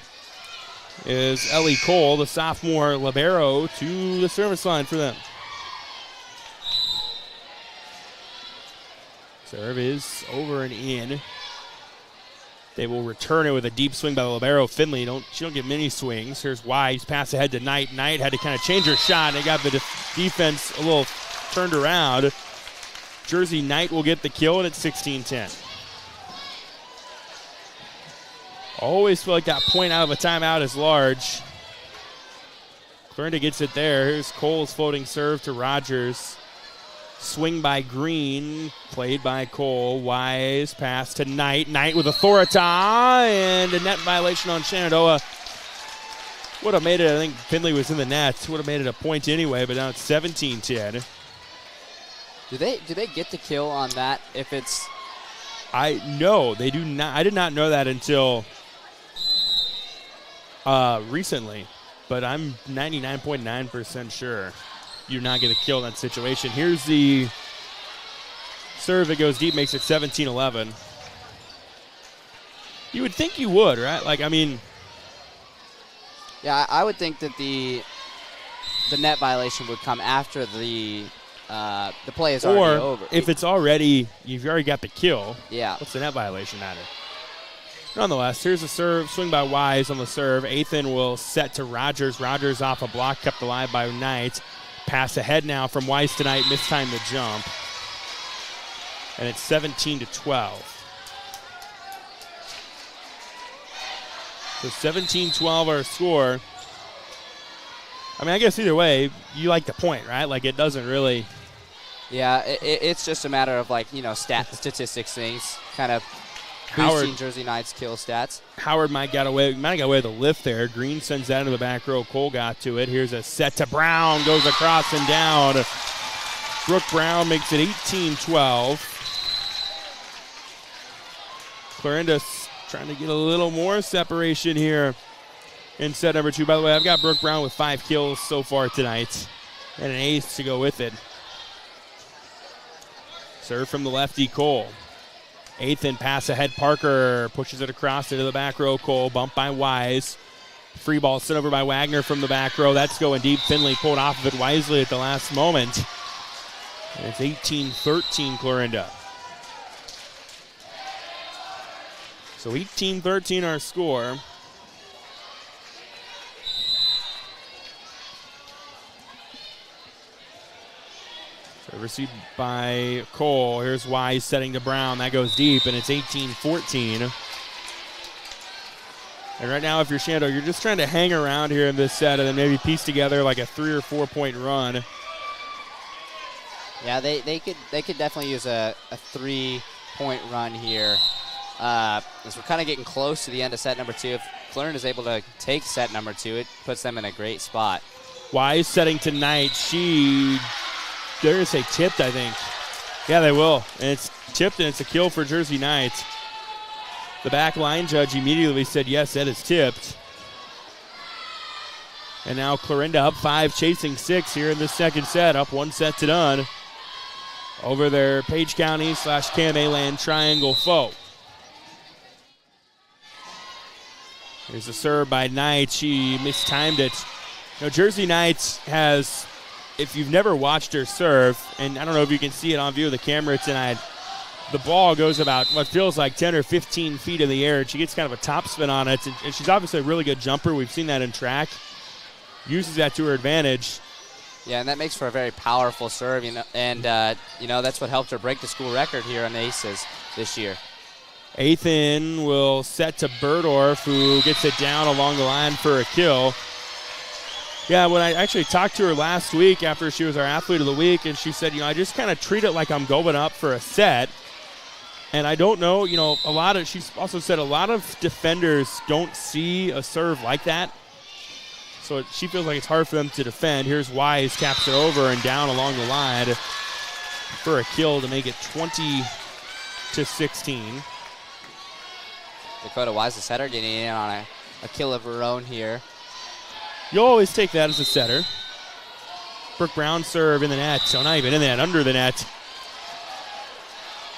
Is Ellie Cole, the sophomore libero, to the service line for them. Serve is over and in. They will return it with a deep swing by the libero, Finley. She don't get many swings. Here's Wise, pass ahead to Knight. Knight had to kind of change her shot, and they got the defense a little turned around. Jersey Knight will get the kill, and it's 16-10. Always feel like that point out of a timeout is large. Clarinda gets it there. Here's Cole's floating serve to Rogers. Swing by Green, played by Cole. Wise, pass to Knight. Knight with authority, and a net violation on Shenandoah. Would have made it, I think Finley was in the net. Would have made it a point anyway, but now it's 17-10. Do they get the kill on that if it's... No, they do not. I did not know that until recently, but I'm 99.9% sure you do not get a kill in that situation. Here's the serve that goes deep, makes it 17-11. You would think you would, right? Yeah, I would think that the net violation would come after the play is already over. If it's already, you've already got the kill. Yeah. What's the net violation matter? Nonetheless, here's a serve, swing by Wise on the serve. Athan will set to Rogers. Rogers off a block, kept alive by Knight. Pass ahead now from Wise to Knight, mistimed the jump. And it's 17-12. So 17-12 our score. I guess either way, you like the point, right? It doesn't really. Yeah, it's just a matter of statistics things, kind of boosting Jersey Knight's kill stats. Howard might have got away with a lift there. Green sends that into the back row. Cole got to it. Here's a set to Brown, goes across and down. Brooke Brown makes it 18-12. Clarinda's trying to get a little more separation here in set number 2. By the way, I've got Brooke Brown with 5 kills so far tonight and an ace to go with it. Serve from the lefty, Cole. Athan pass ahead, Parker pushes it across into the back row. Cole bumped by Wise. Free ball sent over by Wagner from the back row. That's going deep. Finley pulled off of it wisely at the last moment. And it's 18-13 Clarinda. So 18-13 our score. Received by Cole. Here's Wise setting to Brown. That goes deep, and it's 18-14. And right now, if you're Shenandoah, you're just trying to hang around here in this set and then maybe piece together like a 3 or 4 point run. Yeah, they could definitely use a 3-point run here. As we're kind of getting close to the end of set number 2. If Clarinda is able to take set number 2, it puts them in a great spot. Wise setting tonight. They're going to say tipped, I think. Yeah, they will. And it's tipped, and it's a kill for Jersey Knights. The back line judge immediately said, yes, that is tipped. And now Clarinda up 5, chasing 6 here in the second set, up 1 set to none over their Page County / KMA triangle foe. Here's a serve by Knight. She mistimed it. Jersey Knights has, if you've never watched her serve, and I don't know if you can see it on view of the camera tonight, the ball goes about what feels like 10 or 15 feet in the air, and she gets kind of a topspin on it, and she's obviously a really good jumper. We've seen that in track. Uses that to her advantage. Yeah, and that makes for a very powerful serve, and that's what helped her break the school record here on the Aces this year. Athen will set to Berdorf, who gets it down along the line for a kill. Yeah, when I actually talked to her last week after she was our Athlete of the Week, and she said, I just kind of treat it like I'm going up for a set. And I don't know, she's also said a lot of defenders don't see a serve like that. So she feels like it's hard for them to defend. Here's Wise, caps it over and down along the line for a kill to make it 20-16. Dakota Wise, the setter, getting in on a kill of her own here. You'll always take that as a setter. Brooke Brown serve in the net. So not even in the net, under the net.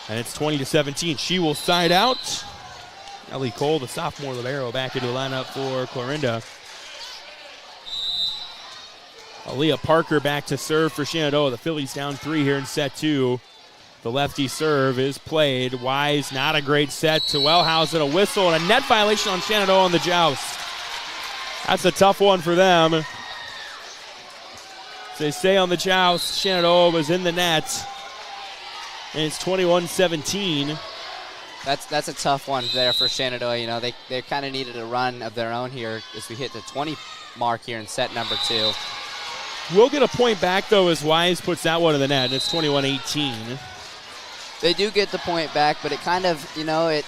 And it's 20-17. She will side out. Ellie Cole, the sophomore libero, back into the lineup for Clarinda. Aaliyah Parker back to serve for Shenandoah. The Phillies down 3 here in set 2. The lefty serve is played. Wise, not a great set to Wellhausen. A whistle and a net violation on Shenandoah on the joust. That's a tough one for them. As they stay on the joust, Shenandoah was in the net. And it's 21-17. That's a tough one there for Shenandoah. They kind of needed a run of their own here as we hit the 20 mark here in set number 2. We'll get a point back, though, as Wise puts that one in the net. It's 21-18. They do get the point back, but it kind of, it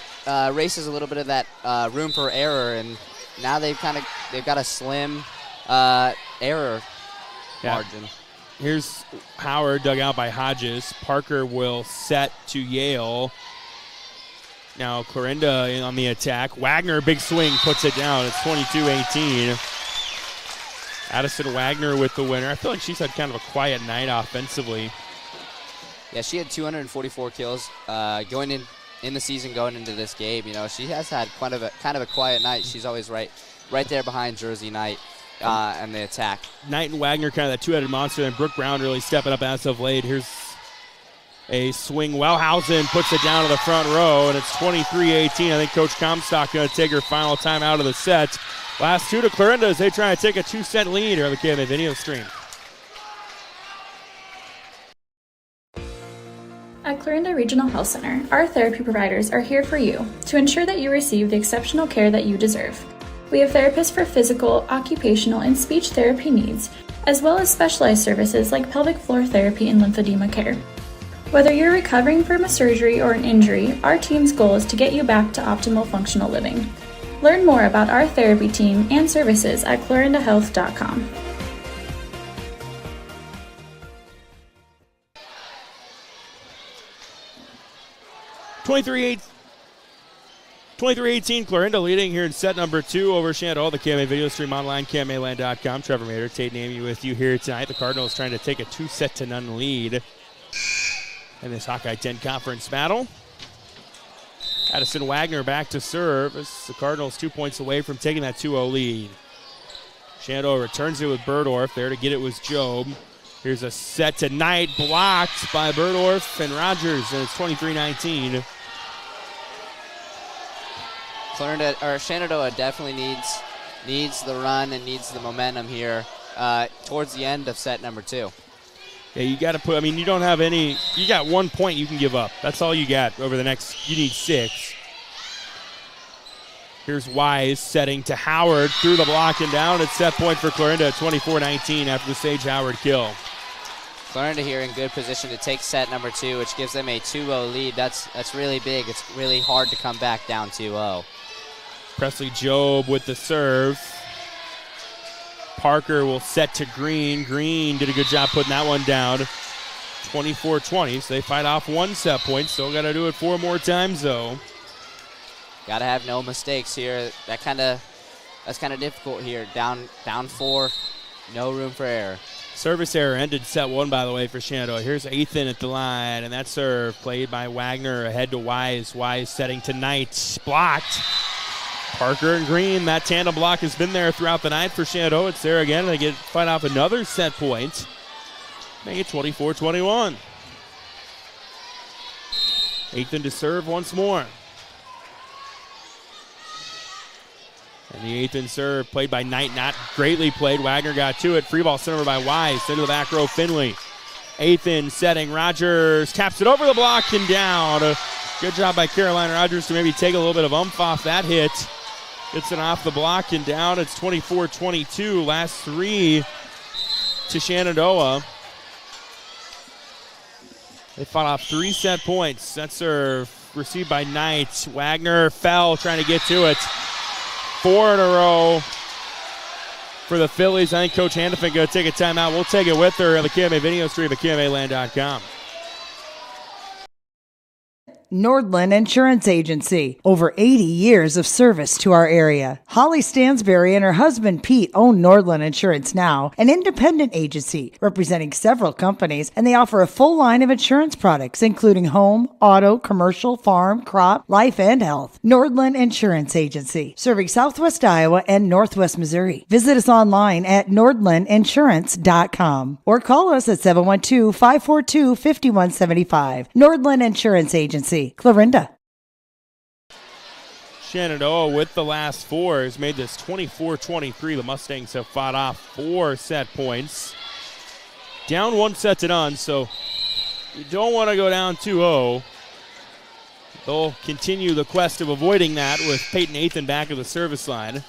races a little bit of that room for error, and now they've got a slim error margin. Here's Howard, dug out by Hodges. Parker will set to Yale. Now Clarinda on the attack. Wagner, big swing, puts it down. It's 22-18. Addison Wagner with the winner. I feel like she's had kind of a quiet night offensively. Yeah, she had 244 kills going in the season, going into this game. She has had kind of a quiet night. She's always right there behind Jersey Knight and the attack. Knight and Wagner kind of that two-headed monster, and Brooke Brown really stepping up as of late. Here's a swing. Wellhausen puts it down to the front row, and it's 23-18. I think Coach Comstock going to take her final time out of the set. Last 2 to Clarinda as they try to take a 2-set lead here on the KMA video stream. At Clarinda Regional Health Center, our therapy providers are here for you to ensure that you receive the exceptional care that you deserve. We have therapists for physical, occupational, and speech therapy needs, as well as specialized services like pelvic floor therapy and lymphedema care. Whether you're recovering from a surgery or an injury, our team's goal is to get you back to optimal functional living. Learn more about our therapy team and services at clarindahealth.com. (23-18) Clarinda leading here in set number 2 over Shenandoah. The KMA video stream online, KMAland.com. Trevor Mader, Tate Namey with you here tonight. The Cardinals trying to take a 2-0 lead in this Hawkeye 10 conference battle. Addison Wagner back to serve as the Cardinals 2 points away from taking that 2-0 lead. Shenandoah returns it with Berdorf. There to get it was Job. Here's a set to Knight, blocked by Berdorf and Rogers, and it's 23-19. Shenandoah definitely needs the run and needs the momentum here towards the end of set number 2. Yeah, you got to put, you don't have any, you got 1 point you can give up. That's all you got over the next, you need 6. Here's Wise setting to Howard through the block and down. It's set point for Clarinda at 24-19 after the Sage Howard kill. Clarinda here in good position to take set number 2, which gives them a 2-0 lead. That's really big. It's really hard to come back down 2-0. Presley Job with the serve. Parker will set to Green. Green did a good job putting that one down. 24-20, so they fight off 1 set point. Still got to do it 4 more times, though. Got to have no mistakes here. That's kind of difficult here. Down 4, no room for error. Service error ended set 1, by the way, for Shenandoah. Here's Ethan at the line, and that serve played by Wagner ahead to Wise. Wise setting to Knight. Blocked. Parker and Green, that tandem block has been there throughout the night for Shenandoah. It's there again. They fight off another set point. Make it 24-21. Ethan to serve once more. And the Ethan serve played by Knight, not greatly played. Wagner got to it. Free ball sent over by Wise. Into the back row, Finley. Ethan setting. Rogers taps it over the block and down. Good job by Caroline Rogers to maybe take a little bit of umph off that hit. Gets it off the block and down. It's 24-22. Last 3 to Shenandoah. They fought off 3 set points. That serve received by Knight. Wagner fell trying to get to it. 4 in a row for the Phillies. I think Coach Handefin going to take a timeout. We'll take it with her on the KMA video stream at KMAland.com. Nordland Insurance Agency. Over 80 years of service to our area. Holly Stansberry and her husband Pete own Nordland Insurance now, an independent agency representing several companies, and they offer a full line of insurance products, including home, auto, commercial, farm, crop, life, and health. Nordland Insurance Agency, serving Southwest Iowa and Northwest Missouri. Visit us online at nordlandinsurance.com or call us at 712-542-5175. Nordland Insurance Agency. Clarinda. Shenandoah with the last 4 has made this 24-23. The Mustangs have fought off 4 set points. Down 1 set to none, so you don't want to go down 2-0. They'll continue the quest of avoiding that with Peyton Ethan back at the service line.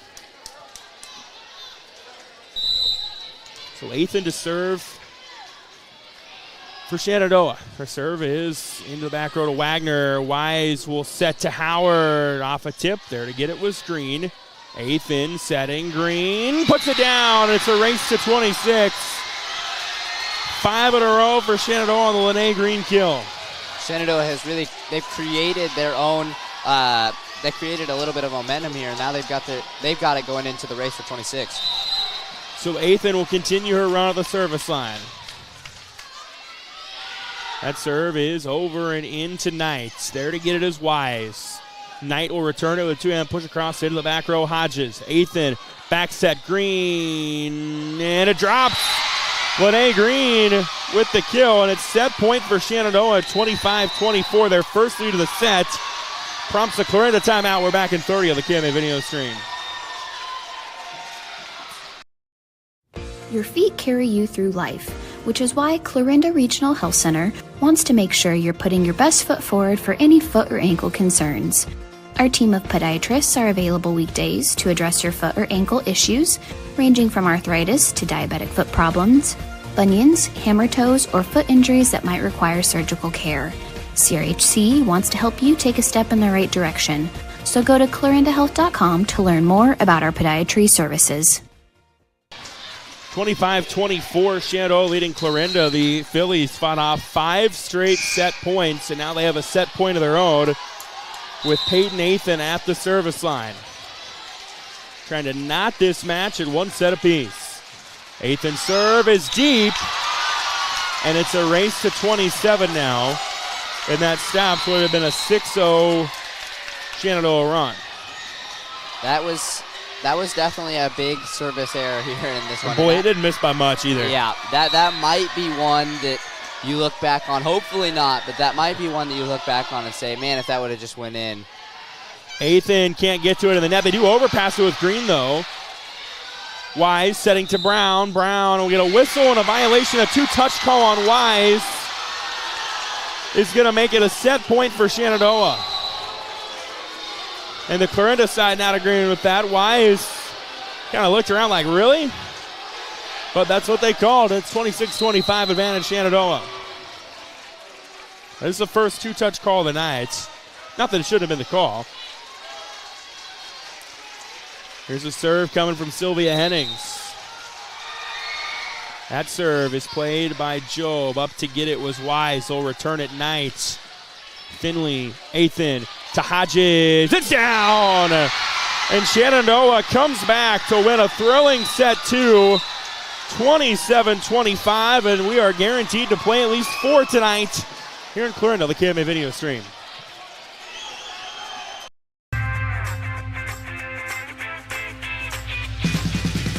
So Ethan to serve for Shenandoah. Her serve is into the back row to Wagner. Wise will set to Howard. Off a tip. There to get it was Green. Ethan setting. Green puts it down. It's a race to 26. 5 in a row for Shenandoah on the Lene Green kill. Shenandoah has they've created their own, they created a little bit of momentum here. Now they've got it going into the race for 26. So Ethan will continue her run at the service line. That serve is over and into Knight. There to get it is Wise. Knight will return it with a 2-hand push across into the back row. Hodges. Ethan back set. Green. And it drops. Lene Green with the kill. And it's set point for Shenandoah at 25-24. Their first lead of the set. Prompts the Clarinda timeout. We're back in 30 of the KMA video stream. Your feet carry you through life, which is why Clarinda Regional Health Center wants to make sure you're putting your best foot forward for any foot or ankle concerns. Our team of podiatrists are available weekdays to address your foot or ankle issues, ranging from arthritis to diabetic foot problems, bunions, hammer toes, or foot injuries that might require surgical care. CRHC wants to help you take a step in the right direction, so go to clarindahealth.com to learn more about our podiatry services. 25-24, Shenandoah leading Clarinda. The Phillies fought off 5 straight set points, and now they have a set point of their own with Peyton Ethan at the service line. Trying to knot this match at 1 set apiece. Ethan's serve is deep, and it's a race to 27 now, and that stops what would have been a 6-0 Shenandoah run. That was definitely a big service error here in this one. Boy, it didn't miss by much either. Yeah, that might be one that you look back on. Hopefully not, but that might be one that you look back on and say, man, if that would have just went in. Ethan can't get to it in the net. They do overpass it with Green, though. Wise setting to Brown. Brown will get a whistle and a violation. A 2-touch call on Wise is going to make it a set point for Shenandoah. And the Clarinda side not agreeing with that. Wise kind of looked around like, really? but that's what they called. It's 26-25 advantage Shenandoah. This is the first two-touch call of the night. Not that it should have been the call. Here's a serve coming from Sylvia Hennings. That serve is played by Job. Up to get it was Wise. He'll return it Knight. Finley, Athan to Hodges. It's down! And Shenandoah comes back to win a thrilling set two, 27-25, and we are guaranteed to play at least 4 tonight here in Clarinda, the KMA video stream.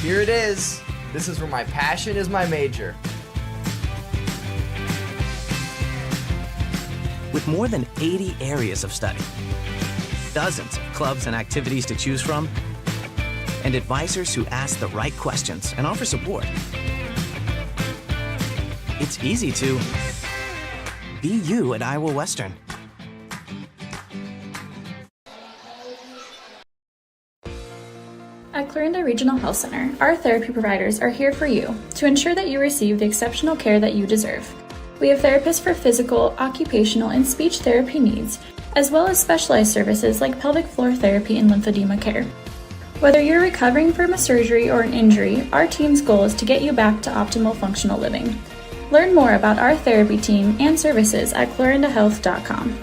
Here it is. This is where my passion is my major. With more than 80 areas of study, dozens of clubs and activities to choose from, and advisors who ask the right questions and offer support, it's easy to be you at Iowa Western. At Clarinda Regional Health Center, our therapy providers are here for you to ensure that you receive the exceptional care that you deserve. We have therapists for physical, occupational, and speech therapy needs, as well as specialized services like pelvic floor therapy and lymphedema care. Whether you're recovering from a surgery or an injury, our team's goal is to get you back to optimal functional living. Learn more about our therapy team and services at clarindahealth.com.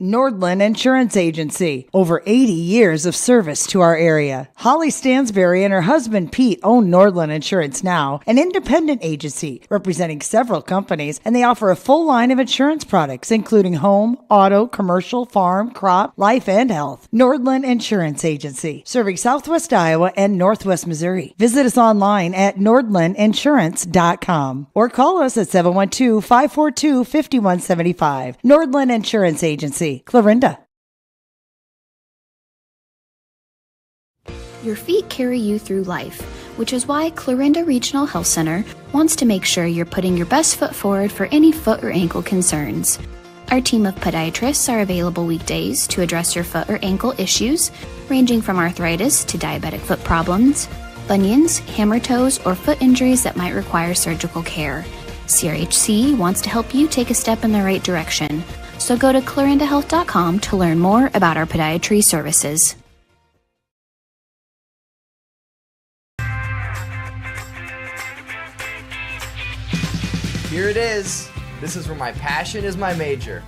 Nordland Insurance Agency. Over 80 years of service to our area. Holly Stansberry and her husband Pete own Nordland Insurance Now, an independent agency representing several companies, and they offer a full line of insurance products including home, auto, commercial, farm, crop, life, and health. Nordland Insurance Agency, serving Southwest Iowa and Northwest Missouri. Visit us online at nordlandinsurance.com or call us at 712-542-5175. Nordland Insurance Agency, Clarinda. Your feet carry you through life, which is why Clarinda Regional Health Center wants to make sure you're putting your best foot forward for any foot or ankle concerns. Our team of podiatrists are available weekdays to address your foot or ankle issues, ranging from arthritis to diabetic foot problems, bunions, hammer toes, or foot injuries that might require surgical care. CRHC wants to help you take a step in the right direction. So go to clarindahealth.com to learn more about our podiatry services. Here it is. This is where my passion is my major.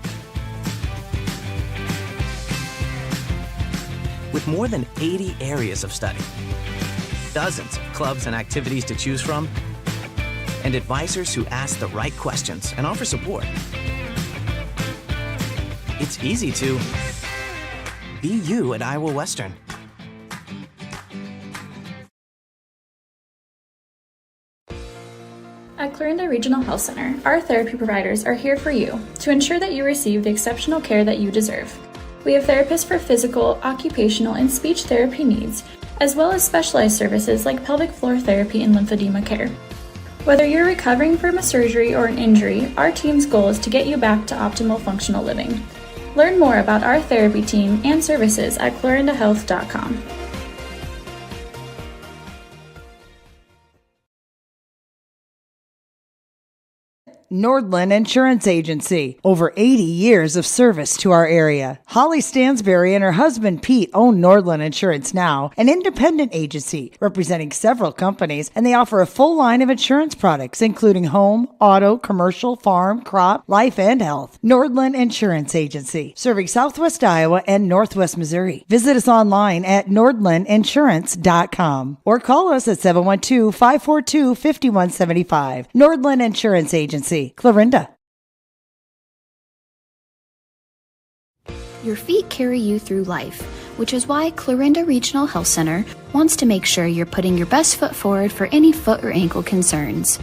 With more than 80 areas of study, dozens of clubs and activities to choose from, and advisors who ask the right questions and offer support, it's easy to be you at Iowa Western. At Clarinda Regional Health Center, our therapy providers are here for you to ensure that you receive the exceptional care that you deserve. We have therapists for physical, occupational, and speech therapy needs, as well as specialized services like pelvic floor therapy and lymphedema care. Whether you're recovering from a surgery or an injury, our team's goal is to get you back to optimal functional living. Learn more about our therapy team and services at clarindahealth.com. Nordland Insurance Agency. Over 80 years of service to our area. Holly Stansberry and her husband Pete own Nordland Insurance Now, an independent agency representing several companies, and they offer a full line of insurance products including home, auto, commercial, farm, crop, life, and health. Nordland Insurance Agency, serving Southwest Iowa and Northwest Missouri. Visit us online at nordlandinsurance.com or call us at 712-542-5175. Nordland Insurance Agency, Clarinda. Your feet carry you through life, which is why Clarinda Regional Health Center wants to make sure you're putting your best foot forward for any foot or ankle concerns.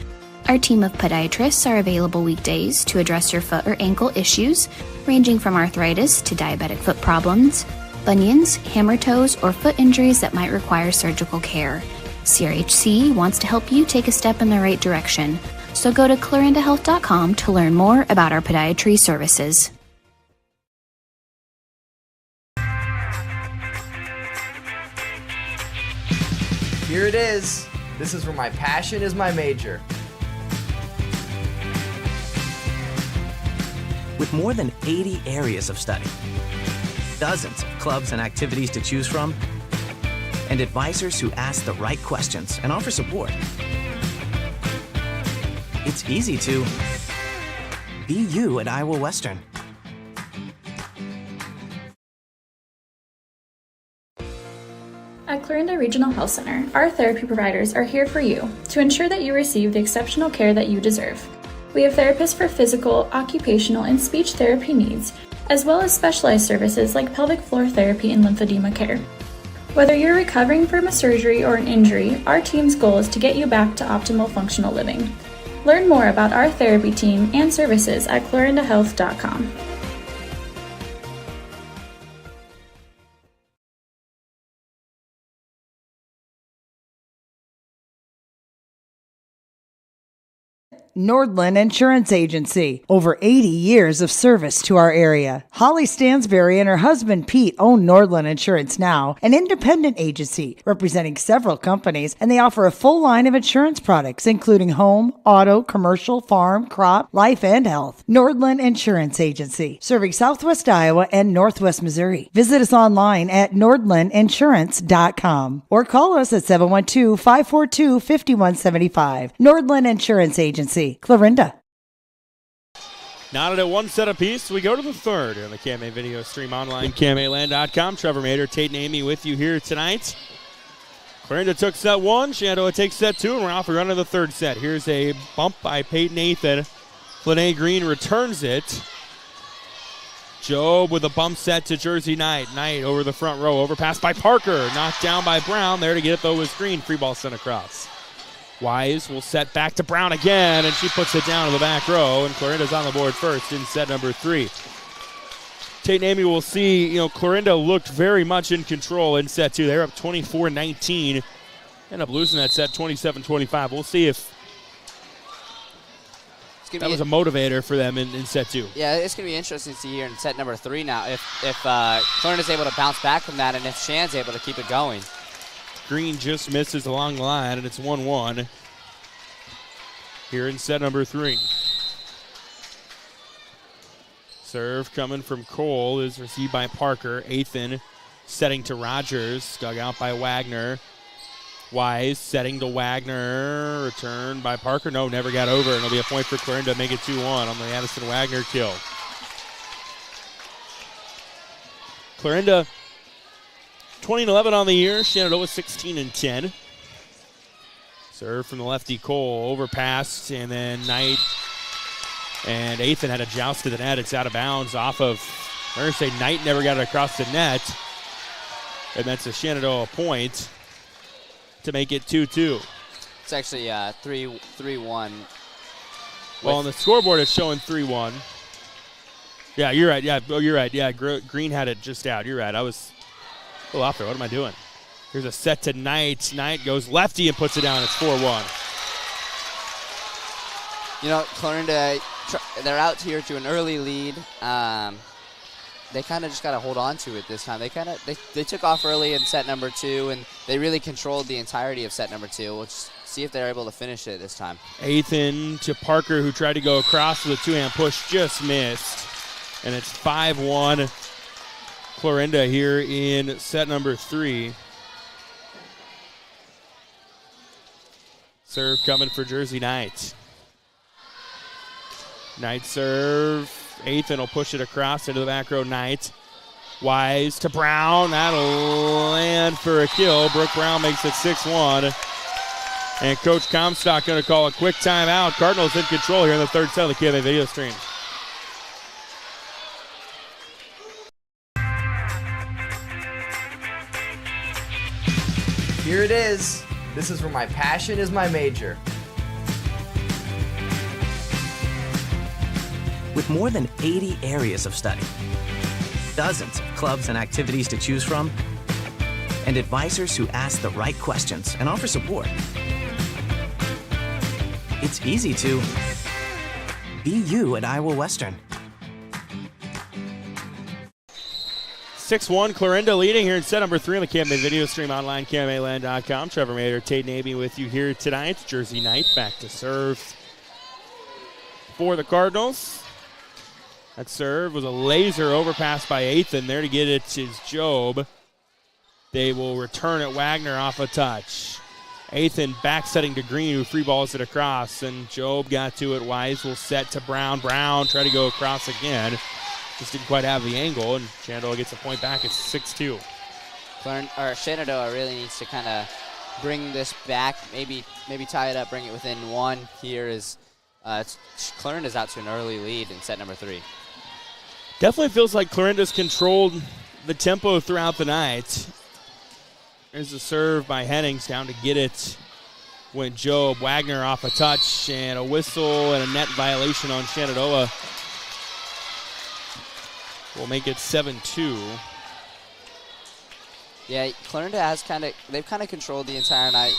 Our team of podiatrists are available weekdays to address your foot or ankle issues, ranging from arthritis to diabetic foot problems, bunions, hammer toes, or foot injuries that might require surgical care. CRHC wants to help you take a step in the right direction. So go to clarindahealth.com to learn more about our podiatry services. Here it is. This is where my passion is my major. With more than 80 areas of study, dozens of clubs and activities to choose from, and advisors who ask the right questions and offer support, it's easy to be you at Iowa Western. At Clarinda Regional Health Center, our therapy providers are here for you to ensure that you receive the exceptional care that you deserve. We have therapists for physical, occupational, and speech therapy needs, as well as specialized services like pelvic floor therapy and lymphedema care. Whether you're recovering from a surgery or an injury, our team's goal is to get you back to optimal functional living. Learn more about our therapy team and services at clarindahealth.com. Nordland Insurance Agency. Over 80 years of service to our area. Holly Stansberry and her husband Pete own Nordland Insurance Now, an independent agency representing several companies, and they offer a full line of insurance products, including home, auto, commercial, farm, crop, life, and health. Nordland Insurance Agency, serving Southwest Iowa and Northwest Missouri. Visit us online at nordlandinsurance.com or call us at 712-542-5175. Nordland Insurance Agency. Clarinda. Knotted at one set apiece. We go to the third on the KMA video stream online, KMAland.com. Trevor Mader, Tate and Amy with you here tonight. Clarinda took set one. Shenandoah takes set two, and we're off. We run to the third set. Here's a bump by Peyton Nathan. Lene Green returns it. Job with a bump set to Jersey Knight. Knight over the front row. Overpass by Parker. Knocked down by Brown. There to get it, though, was Green. Free ball sent across. Wise will set back to Brown again, and she puts it down to the back row, and Clarinda's on the board first in set number three. Tate and Amy will see, Clarinda looked very much in control in set two. They're up 24-19. End up losing that set 27-25. We'll see if that was a motivator for them in set two. Yeah, it's going to be interesting to see here in set number three now if Clarinda's able to bounce back from that and if Shan's able to keep it going. Green just misses along the line, and it's 1-1 here in set number three. Serve coming from Cole is received by Parker. Athan setting to Rogers, dug out by Wagner. Wise setting to Wagner, return by Parker. No, never got over, and it'll be a point for Clarinda to make it 2-1 on the Addison Wagner kill. Clarinda 20-11 on the year. Shenandoah 16-10. Serve from the lefty Cole. Overpassed, and then Knight and Athan had a joust to the net. It's out of bounds off of, I'm going to say Knight never got it across the net. And that's a Shenandoah point to make it 2-2. It's actually 3-1. Well, on the scoreboard it's showing 3-1. Yeah, you're right. Yeah, you're right. Yeah, Green had it just out. You're right. I was a little off there. What am I doing? Here's a set to Knight. Knight goes lefty and puts it down. It's 4-1. Clarinda, they're out here to an early lead. They kind of just got to hold on to it this time. They took off early in set number two, and they really controlled the entirety of set number two. We'll just see if they're able to finish it this time. Athan to Parker, who tried to go across with a two-hand push, just missed. And it's 5-1. Clarinda here in set number three. Serve coming for Jersey Knight. Knight serve. Athan will push it across into the back row. Knight. Wise to Brown. That'll land for a kill. Brooke Brown makes it 6-1. And Coach Comstock going to call a quick timeout. Cardinals in control here in the third set of the KMA video stream. Here it is. This is where my passion is my major. With more than 80 areas of study, dozens of clubs and activities to choose from, and advisors who ask the right questions and offer support, it's easy to be you at Iowa Western. 6-1, Clarinda leading here in set number 3 on the KMA video stream online, KMAland.com. Trevor Mader, Tate Navy with you here tonight. Jersey Knight back to serve for the Cardinals. That serve was a laser overpass by Athan. There to get it is Job. They will return it. Wagner off a touch. Athan back setting to Green, who free balls it across, and Job got to it. Wise will set to Brown. Brown try to go across again. Just didn't quite have the angle, and Shenandoah gets a point back. It's 6-2. Shenandoah really needs to kind of bring this back, maybe tie it up, bring it within 1 here. Clarinda's out to an early lead in set number 3. Definitely feels like Clarinda's controlled the tempo throughout the night. There's a serve by Hennings down to get it. Went Job. Wagner off a touch and a whistle and a net violation on Shenandoah. We'll make it 7-2. Yeah, Clarinda has they've kind of controlled the entire night.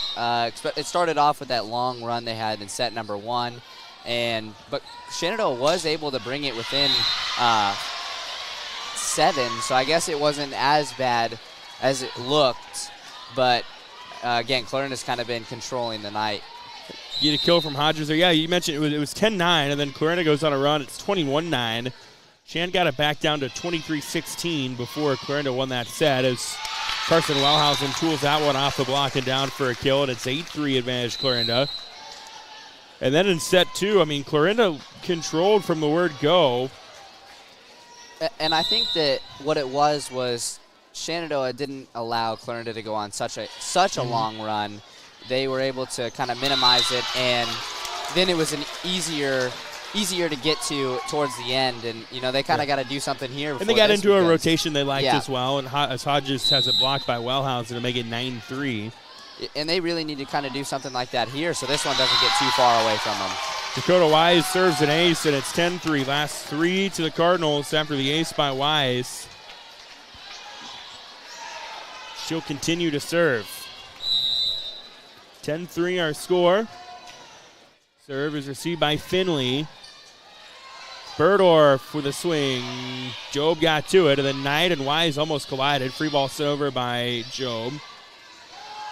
It started off with that long run they had in set number 1, but Shenandoah was able to bring it within 7, so I guess it wasn't as bad as it looked. But again, Clarinda's kind of been controlling the night. Get a kill from Hodges there. Yeah, you mentioned it was 10-9, and then Clarinda goes on a run. It's 21-9. Shan got it back down to 23-16 before Clarinda won that set as Carson Wellhausen tools that one off the block and down for a kill, and it's 8-3 advantage Clarinda. And then in set 2, I mean, Clarinda controlled from the word go. And I think that what it was Shenandoah didn't allow Clarinda to go on such a long run. They were able to kind of minimize it, and then it was an easier to get to towards the end, and they kind of got to do something here. And they got into a rotation they liked as well, and as Hodges has it blocked by Wellhausen to make it 9-3. And they really need to kind of do something like that here, so this one doesn't get too far away from them. Dakota Wise serves an ace, and it's 10-3. Last 3 to the Cardinals after the ace by Wise. She'll continue to serve. 10-3 our score. Serve is received by Finley. Burdorf with a swing. Job got to it, and then Knight and Wise almost collided. Free ball sent over by Job.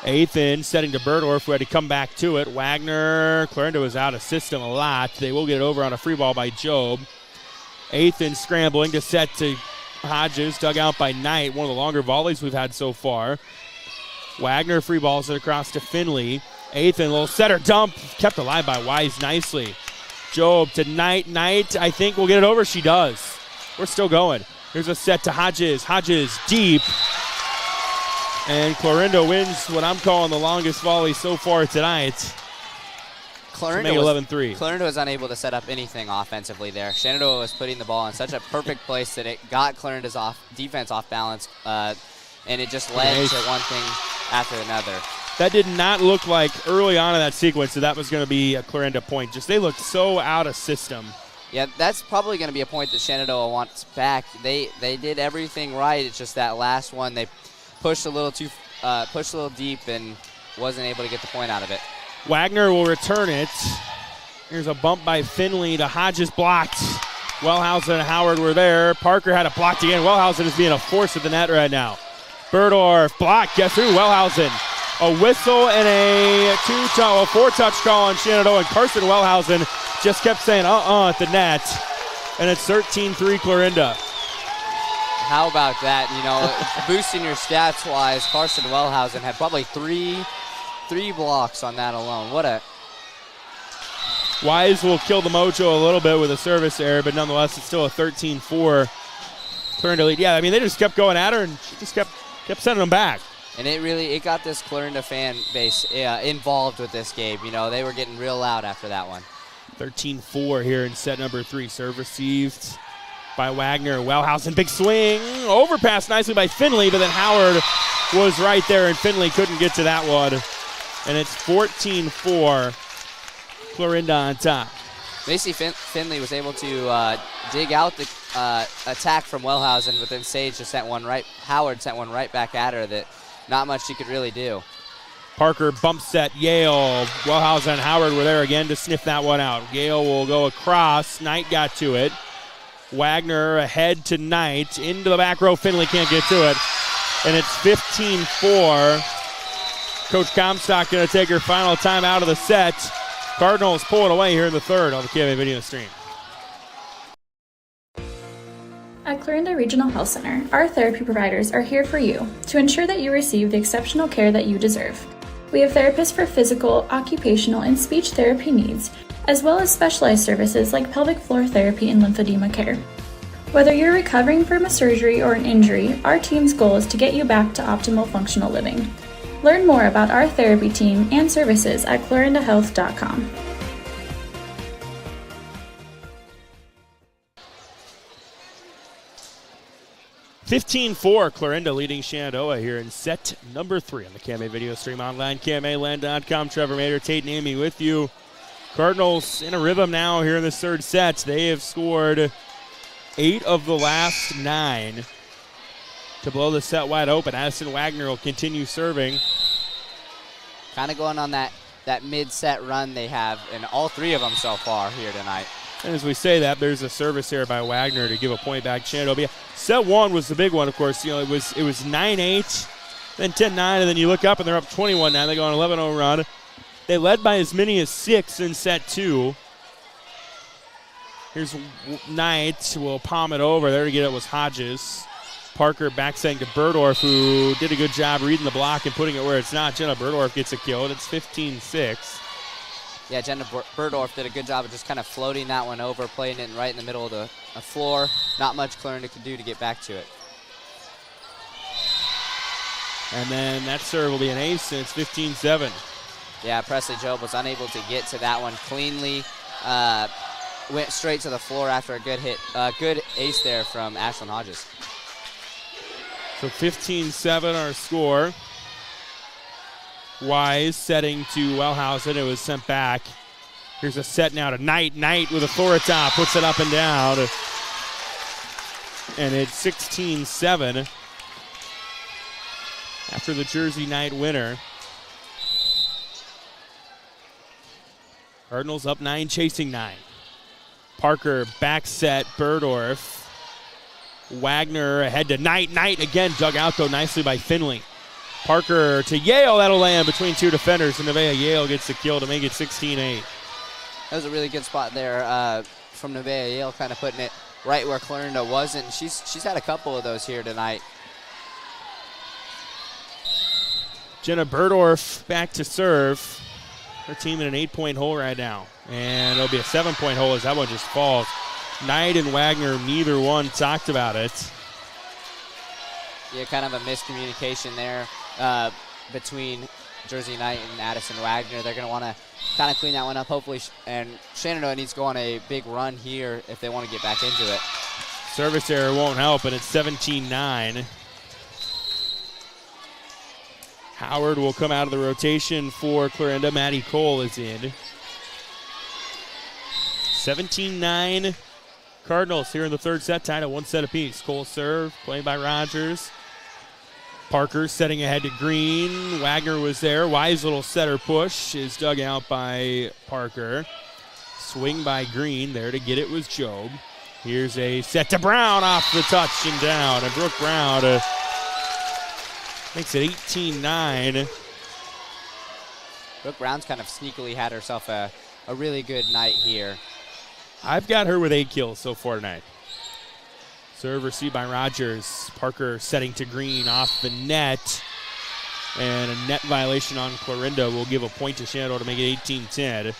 Athan setting to Burdorf, who had to come back to it. Wagner, Clarinda was out of system a lot. They will get it over on a free ball by Job. Athan scrambling to set to Hodges, dug out by Knight. One of the longer volleys we've had so far. Wagner free balls it across to Finley. Athan, little setter dump, kept alive by Wise nicely. Job to Knight. Knight, I think, will get it over. She does. We're still going. Here's a set to Hodges. Hodges deep. And Clarinda wins what I'm calling the longest volley so far tonight. Clarinda 11-3. Clarinda was unable to set up anything offensively there. Shenandoah was putting the ball in such a perfect place that it got Clarinda's defense off balance, and it just led to one thing after another. That did not look like early on in that sequence that was going to be a Clarinda point. Just they looked so out of system. Yeah, that's probably going to be a point that Shenandoah wants back. They did everything right. It's just that last one they pushed a little deep and wasn't able to get the point out of it. Wagner will return it. Here's a bump by Finley to Hodges, blocked. Wellhausen and Howard were there. Parker had it blocked again. Wellhausen is being a force at the net right now. Burdorf blocked. Guess who? Wellhausen. A whistle and a 4-touch call on Shenandoah. And Carson Wellhausen just kept saying at the net. And it's 13-3 Clarinda. How about that? Boosting your stats-wise, Carson Wellhausen had probably three blocks on that alone. Wise will kill the mojo a little bit with a service error, but nonetheless, it's still a 13-4 Clarinda lead. Yeah, I mean, they just kept going at her, and she just kept sending them back. And it got this Clarinda fan base involved with this game. They were getting real loud after that one. 13-4 here in set number 3. Serve received by Wagner. Wellhausen, big swing. Overpass nicely by Finley, but then Howard was right there, and Finley couldn't get to that one. And it's 14-4, Clarinda on top. Basically, Finley was able to dig out the attack from Wellhausen, but then Sage just Howard sent one right back at her that not much she could really do. Parker bump set Yale. Wellhausen and Howard were there again to sniff that one out. Yale will go across. Knight got to it. Wagner ahead to Knight. Into the back row. Finley can't get to it. And it's 15-4. Coach Comstock going to take her final time out of the set. Cardinals pull it away here in the third on the KMA video stream. At Clarinda Regional Health Center, our therapy providers are here for you to ensure that you receive the exceptional care that you deserve. We have therapists for physical, occupational, and speech therapy needs, as well as specialized services like pelvic floor therapy and lymphedema care. Whether you're recovering from a surgery or an injury, our team's goal is to get you back to optimal functional living. Learn more about our therapy team and services at clarindahealth.com. Clarinda leading Shenandoah here in set number 3 on the KMA video stream online, KMAland.com. Trevor Mater, Tate and Amy with you. Cardinals in a rhythm now here in this third set. They have scored 8 of the last 9 to blow the set wide open. Addison Wagner will continue serving. Kind of going on that mid-set run they have, and all 3 of them so far here tonight. And as we say that, there's a service here by Wagner to give a point back to Shenandoah. Set 1 was the big one, of course. You know, it was 9-8, then 10-9, and then you look up and they're up 21 now. They go on an 11-0 run. They led by as many as 6 in set 2. Here's Knight. Will palm it over. There to get it was Hodges. Parker back setting to Burdorf, who did a good job reading the block and putting it where it's not. Jenna Burdorf gets a kill, and it's 15-6. Yeah, Jenna Burdorf did a good job of just kind of floating that one over, playing it right in the middle of the floor. Not much Clarinda could do to get back to it. And then that serve will be an ace, and it's 15-7. Yeah, Presley Job was unable to get to that one cleanly. Went straight to the floor after a good hit. Good ace there from Ashlyn Hodges. So 15-7 our score. Wise setting to Wellhausen. It was sent back. Here's a set now to Knight. Knight with a Thorotop puts it up and down. And it's 16-7 after the Jersey Knight winner. Cardinals up 9, chasing 9. Parker back set, Burdorf. Wagner ahead to Knight. Knight again dug out though nicely by Finley. Parker to Yale. That'll land between 2 defenders, and Nevaeh Yale gets the kill to make it 16-8. That was a really good spot there from Nevaeh Yale, kind of putting it right where Clarinda wasn't. She's had a couple of those here tonight. Jenna Burdorf back to serve. Her team in an 8-point hole right now. And it'll be a 7-point hole as that one just falls. Knight and Wagner, neither one talked about it. Yeah, kind of a miscommunication there between Jersey Knight and Addison Wagner. They're going to want to kind of clean that one up, hopefully. And Shenandoah needs to go on a big run here if they want to get back into it. Service error won't help, and it's 17-9. Howard will come out of the rotation for Clarinda. Maddie Cole is in. 17-9 Cardinals here in the third set, tied at 1 set apiece. Cole serve, played by Rogers. Parker setting ahead to Green. Wagner was there. Wise little setter push is dug out by Parker. Swing by Green. There to get it was Job. Here's a set to Brown off the touch and down. And Brooke Brown makes it 18-9. Brooke Brown's kind of sneakily had herself a really good night here. I've got her with 8 kills so far tonight. Serve received by Rogers. Parker setting to Green off the net. And a net violation on Clarinda will give a point to Shenandoah to make it 18-10.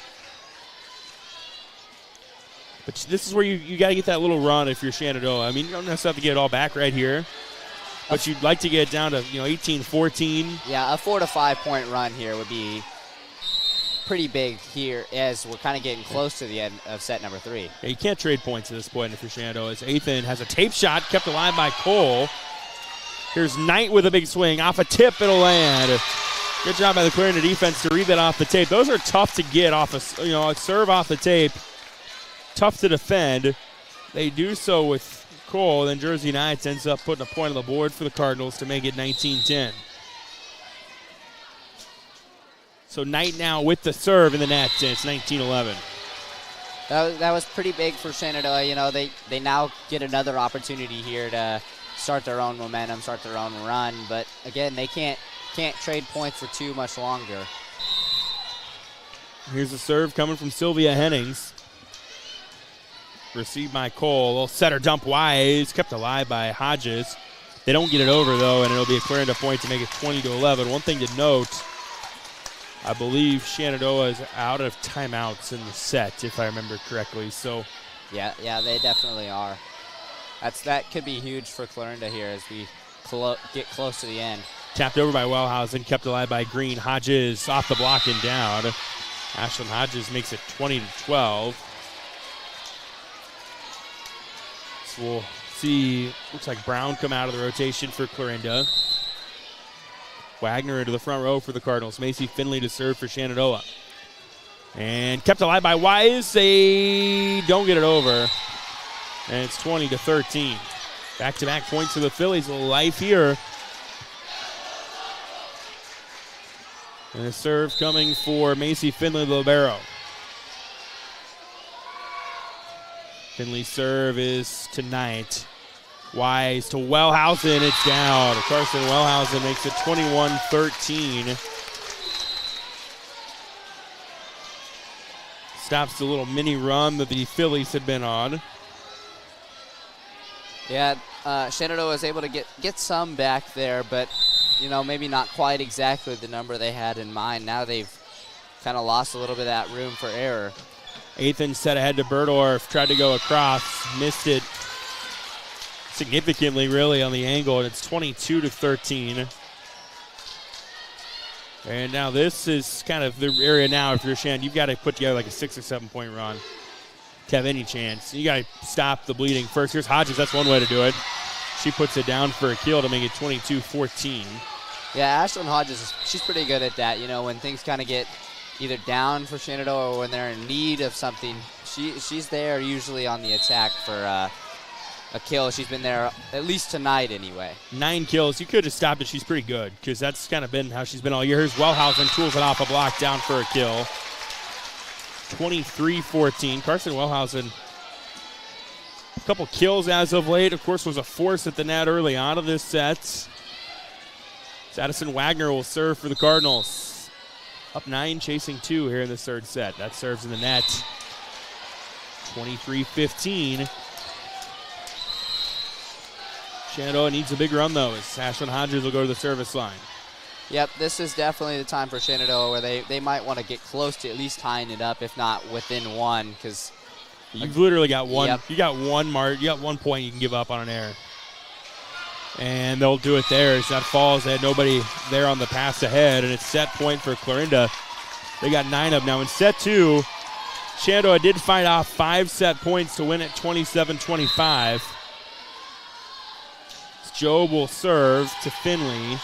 But this is where you got to get that little run if you're Shenandoah. I mean, you don't necessarily have to get it all back right here. But you'd like to get it down to 18-14. Yeah, a 4 to 5 point run here would be pretty big here as we're kind of getting close to the end of set number 3. Yeah, you can't trade points at this point if you're Shenandoah. As Athan has a tape shot kept alive by Cole. Here's Knight with a big swing. Off a tip, it'll land. Good job by the Clarinda defense to read that off the tape. Those are tough to get off a serve off the tape. Tough to defend. They do so with Cole. Then Jersey Knights ends up putting a point on the board for the Cardinals to make it 19-10. So Knight now with the serve in the net, and it's 19-11. That was pretty big for Shenandoah. You know, they now get another opportunity here to start their own momentum, start their own run. But again, they can't trade points for too much longer. Here's a serve coming from Sylvia Hennings. Received by Cole. A little setter dump wise, kept alive by Hodges. They don't get it over, though, and it'll be a Clarinda point to make it 20-11. One thing to note, I believe Shenandoah is out of timeouts in the set, if I remember correctly. So, yeah, they definitely are. That could be huge for Clarinda here as we get close to the end. Tapped over by Wellhausen, kept alive by Green. Hodges off the block and down. Ashlyn Hodges makes it 20-12. So we'll see, looks like Brown come out of the rotation for Clarinda. Wagner into the front row for the Cardinals. Macy Finley to serve for Shenandoah. And kept alive by Wise. They don't get it over. And it's 20-13. Back-to-back points for the Phillies. A little life here. And a serve coming for Macy Finley, the libero. Finley's serve is tonight. Wise to Wellhausen. It's down. Carson Wellhausen makes it 21-13. Stops the little mini run that the Phillies had been on. Yeah, Shenandoah was able to get some back there, but you know, maybe not quite exactly the number they had in mind. Now they've kind of lost a little bit of that room for error. Athan set ahead to Berdorf, tried to go across, missed it significantly, really, on the angle, and it's 22-13. And now this is kind of the area now, if you're Shan, you've got to put together like a 6 or 7 point run to have any chance. You got to stop the bleeding first. Here's Hodges, that's one way to do it. She puts it down for a kill to make it 22-14. Yeah, Ashlyn Hodges, she's pretty good at that. You know, when things kind of get either down for Shenandoah or when they're in need of something, she's there usually on the attack for a kill. She's been there at least tonight anyway. 9 kills. You could have stopped it. She's pretty good because that's kind of been how she's been all year. Here's Wellhausen, tools it off a block, down for a kill. 23-14. Carson Wellhausen, a couple kills as of late. Of course, was a force at the net early on of this set. Addison Wagner will serve for the Cardinals. Up 9, chasing 2 here in the third set. That serves in the net. 23-15. Shenandoah needs a big run, though, as Ashlyn Hodges will go to the service line. Yep, this is definitely the time for Shenandoah where they might want to get close to at least tying it up, if not within one, because you've literally got one. Yep. You got one mark. You got 1 point you can give up on an error. And they'll do it there as that falls. They had nobody there on the pass ahead, and it's set point for Clarinda. They got 9 of them. Now in set 2, Shenandoah did fight off 5 set points to win at 27-25. Job will serve to Finley.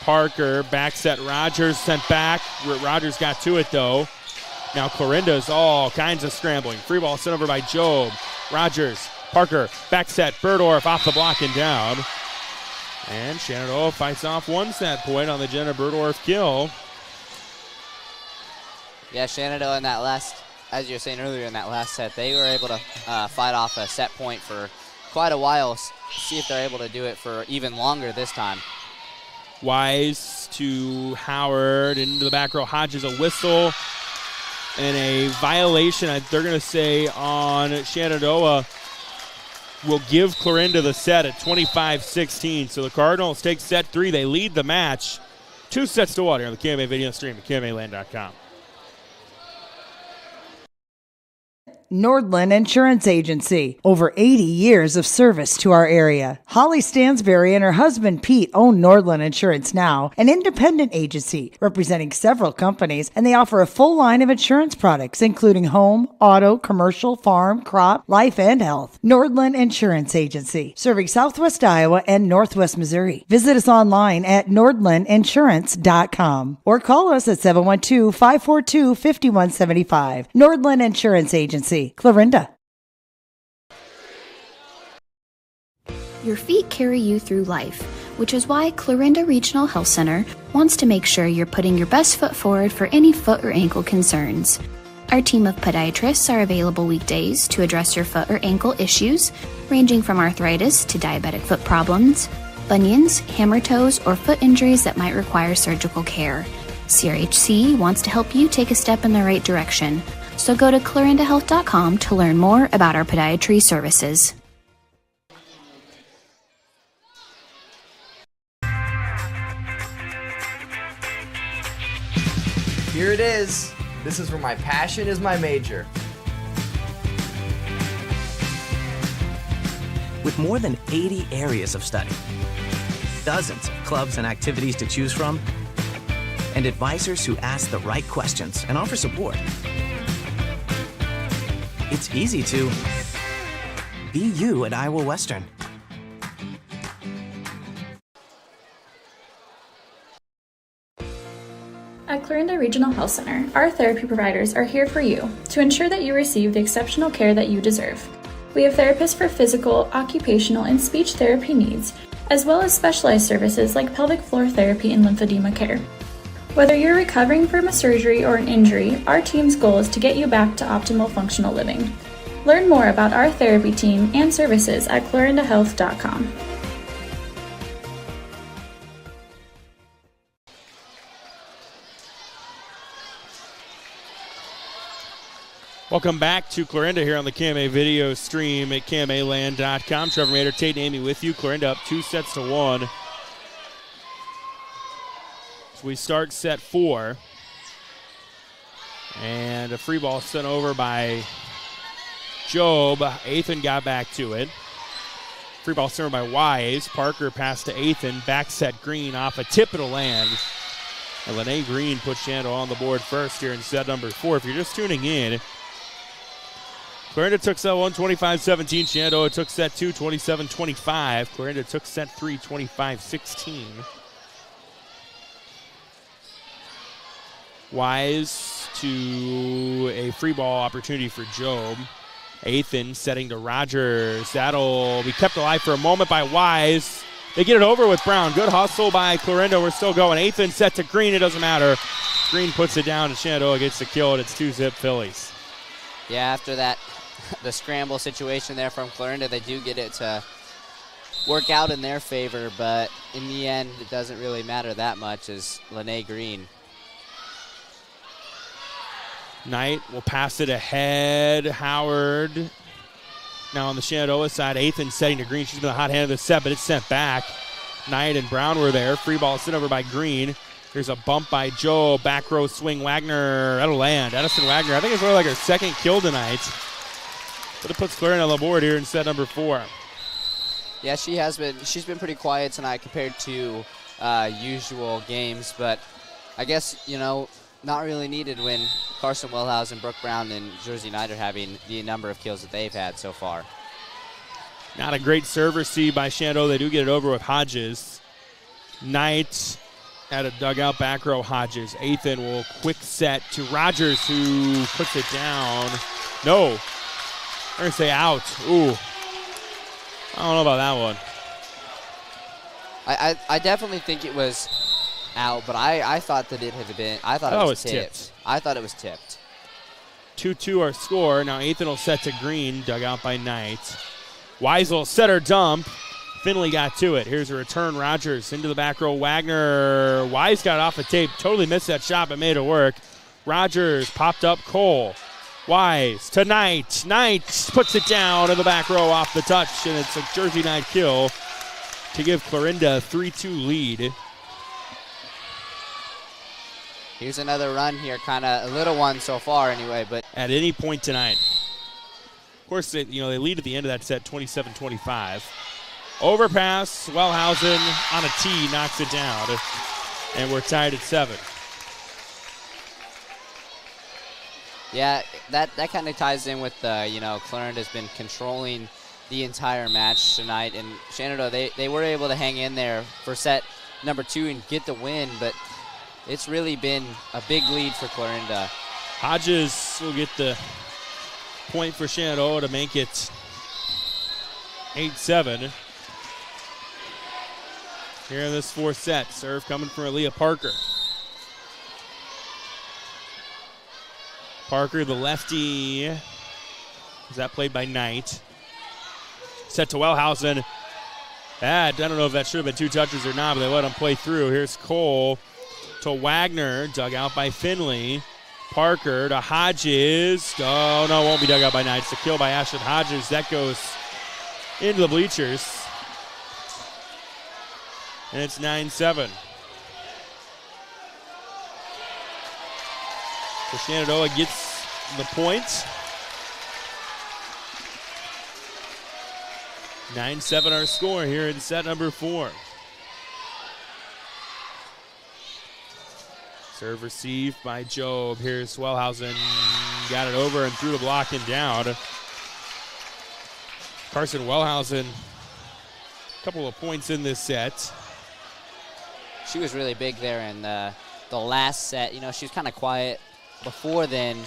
Parker, back set Rogers, sent back. Rogers got to it, though. Now Clarinda's all kinds of scrambling. Free ball sent over by Job. Rogers, Parker, back set, Berdorf off the block and down. And Shenandoah fights off 1 set point on the Jenna Berdorf kill. Yeah, Shenandoah in that last, as you were saying earlier in that last set, they were able to fight off a set point for quite a while. See if they're able to do it for even longer this time. Wise to Howard into the back row. Hodges a whistle and a violation, they're going to say, on Shenandoah will give Clarinda the set at 25-16. So the Cardinals take set 3. They lead the match 2 sets to 1 here on the KMA video stream at KMAland.com. Nordland Insurance Agency. Over 80 years of service to our area. Holly Stansberry and her husband Pete own Nordland Insurance Now, an independent agency representing several companies, and they offer a full line of insurance products, including home, auto, commercial, farm, crop, life, and health. Nordland Insurance Agency, serving Southwest Iowa and Northwest Missouri. Visit us online at nordlandinsurance.com or call us at 712-542-5175. Nordland Insurance Agency, Clarinda. Your feet carry you through life, which is why Clarinda Regional Health Center wants to make sure you're putting your best foot forward for any foot or ankle concerns. Our team of podiatrists are available weekdays to address your foot or ankle issues, ranging from arthritis to diabetic foot problems, bunions, hammer toes, or foot injuries that might require surgical care. CRHC wants to help you take a step in the right direction, so go to clarindahealth.com to learn more about our podiatry services. Here it is. This is where my passion is my major. With more than 80 areas of study, dozens of clubs and activities to choose from, and advisors who ask the right questions and offer support, it's easy to be you at Iowa Western. At Clarinda Regional Health Center, our therapy providers are here for you to ensure that you receive the exceptional care that you deserve. We have therapists for physical, occupational, and speech therapy needs, as well as specialized services like pelvic floor therapy and lymphedema care. Whether you're recovering from a surgery or an injury, our team's goal is to get you back to optimal functional living. Learn more about our therapy team and services at clarindahealth.com. Welcome back to Clarinda here on the KMA video stream at KMAland.com. Trevor Mater, Tate, and Amy with you. Clarinda up 2-1. So we start set 4. And a free ball sent over by Job. Athan got back to it. Free ball sent over by Wise. Parker passed to Athan. Back set Green off a tip it'll land. And Lene Green put Shenandoah on the board first here in set number 4. If you're just tuning in, Clarinda took set 1, 25-17. Shenandoah took set 2, 27-25. Clarinda took set 3, 25-16. Wise to a free ball opportunity for Job. Athan setting to Rogers. That'll be kept alive for a moment by Wise. They get it over with Brown. Good hustle by Clarinda. We're still going. Athan set to Green. It doesn't matter. Green puts it down, and Shenandoah gets the kill, and it's 2-zip Phillies. Yeah, after that, the scramble situation there from Clarinda, they do get it to work out in their favor, but in the end, it doesn't really matter that much as Lene Green. Knight will pass it ahead. Howard now on the Shenandoah side. Athan setting to Green. She's been the hot hand of the set, but it's sent back. Knight and Brown were there. Free ball sent over by Green. There's a bump by Joe. Back row swing. Wagner. That'll land. Edison Wagner. I think it's really like her second kill tonight. But it puts Clarinda on the board here in set number 4. Yeah, she's been pretty quiet tonight compared to usual games, but I guess, not really needed when Carson Wellhouse, Brooke Brown, and Jersey Knight are having the number of kills that they've had so far. Not a great serve receive by Shenandoah. They do get it over with Hodges. Knight at a dugout back row. Hodges. Athan will quick set to Rogers, who puts it down. No. I'm going to say out. Ooh. I don't know about that one. I definitely think it was out, but I thought that it had been. I thought it was tipped. I thought it was tipped. 2-2 our score. Now Athan will set to Green, dug out by Knight. Weisel set her dump. Finley got to it. Here's a return. Rogers into the back row. Wagner. Wise got off the tape. Totally missed that shot, but made it work. Rogers popped up. Cole. Wise to Knight. Knight puts it down in the back row off the touch, and it's a Jersey Knight kill to give Clarinda a 3-2 lead. Here's another run here, kind of a little one so far anyway, but at any point tonight. Of course, they lead at the end of that set 27-25. Overpass, Wellhausen on a tee, knocks it down, and we're tied at 7. Yeah, that kind of ties in with, Clarinda's been controlling the entire match tonight. And Shenandoah, they were able to hang in there for set number 2 and get the win, but it's really been a big lead for Clarinda. Hodges will get the point for Shenandoah to make it 8-7. Here in this 4th set, serve coming from Aaliyah Parker. Parker, the lefty. Is that played by Knight? Set to Wellhausen. I don't know if that should have been 2 touches or not, but they let him play through. Here's Cole to Wagner, dug out by Finley. Parker to Hodges. Oh, no, it won't be dug out by Knight. It's a kill by Ashton Hodges. That goes into the bleachers. And it's 9-7. So Shenandoah gets the point. 9-7 our score here in set number 4. Serve received by Job. Here's Wellhausen. Got it over and through the block and down. Carson Wellhausen, a couple of points in this set. She was really big there in the last set. You know, she was kind of quiet before then,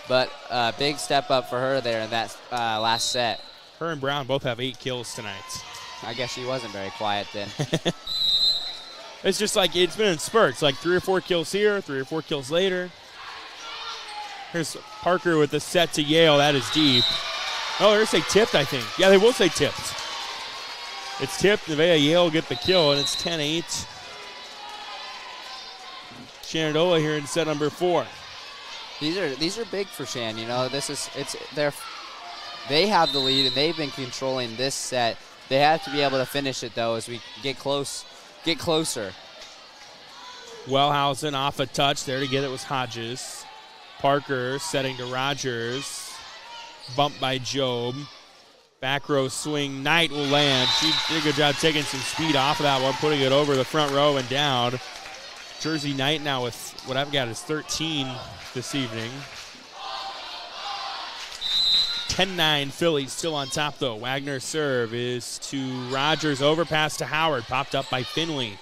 but a big step up for her there in that last set. Her and Brown both have 8 kills tonight. I guess she wasn't very quiet then. It's just like it's been in spurts, like 3 or 4 kills here, 3 or 4 kills later. Here's Parker with the set to Yale. That is deep. Oh, they're going to say tipped, I think. Yeah, they will say tipped. It's tipped. Nevaeh Yale will get the kill, and it's 10-8. Shenandoah here in set number 4. These are big for Shan. You know, they have the lead and they've been controlling this set. They have to be able to finish it though as we get closer. Wellhausen off a touch. There to get it was Hodges. Parker setting to Rogers. Bumped by Job. Back row swing. Knight will land. She did a good job taking some speed off of that one, putting it over the front row and down. Jersey Knight now with what I've got is 13 this evening. 10-9 Phillies still on top though. Wagner's serve is to Rogers, overpass to Howard, popped up by Finley.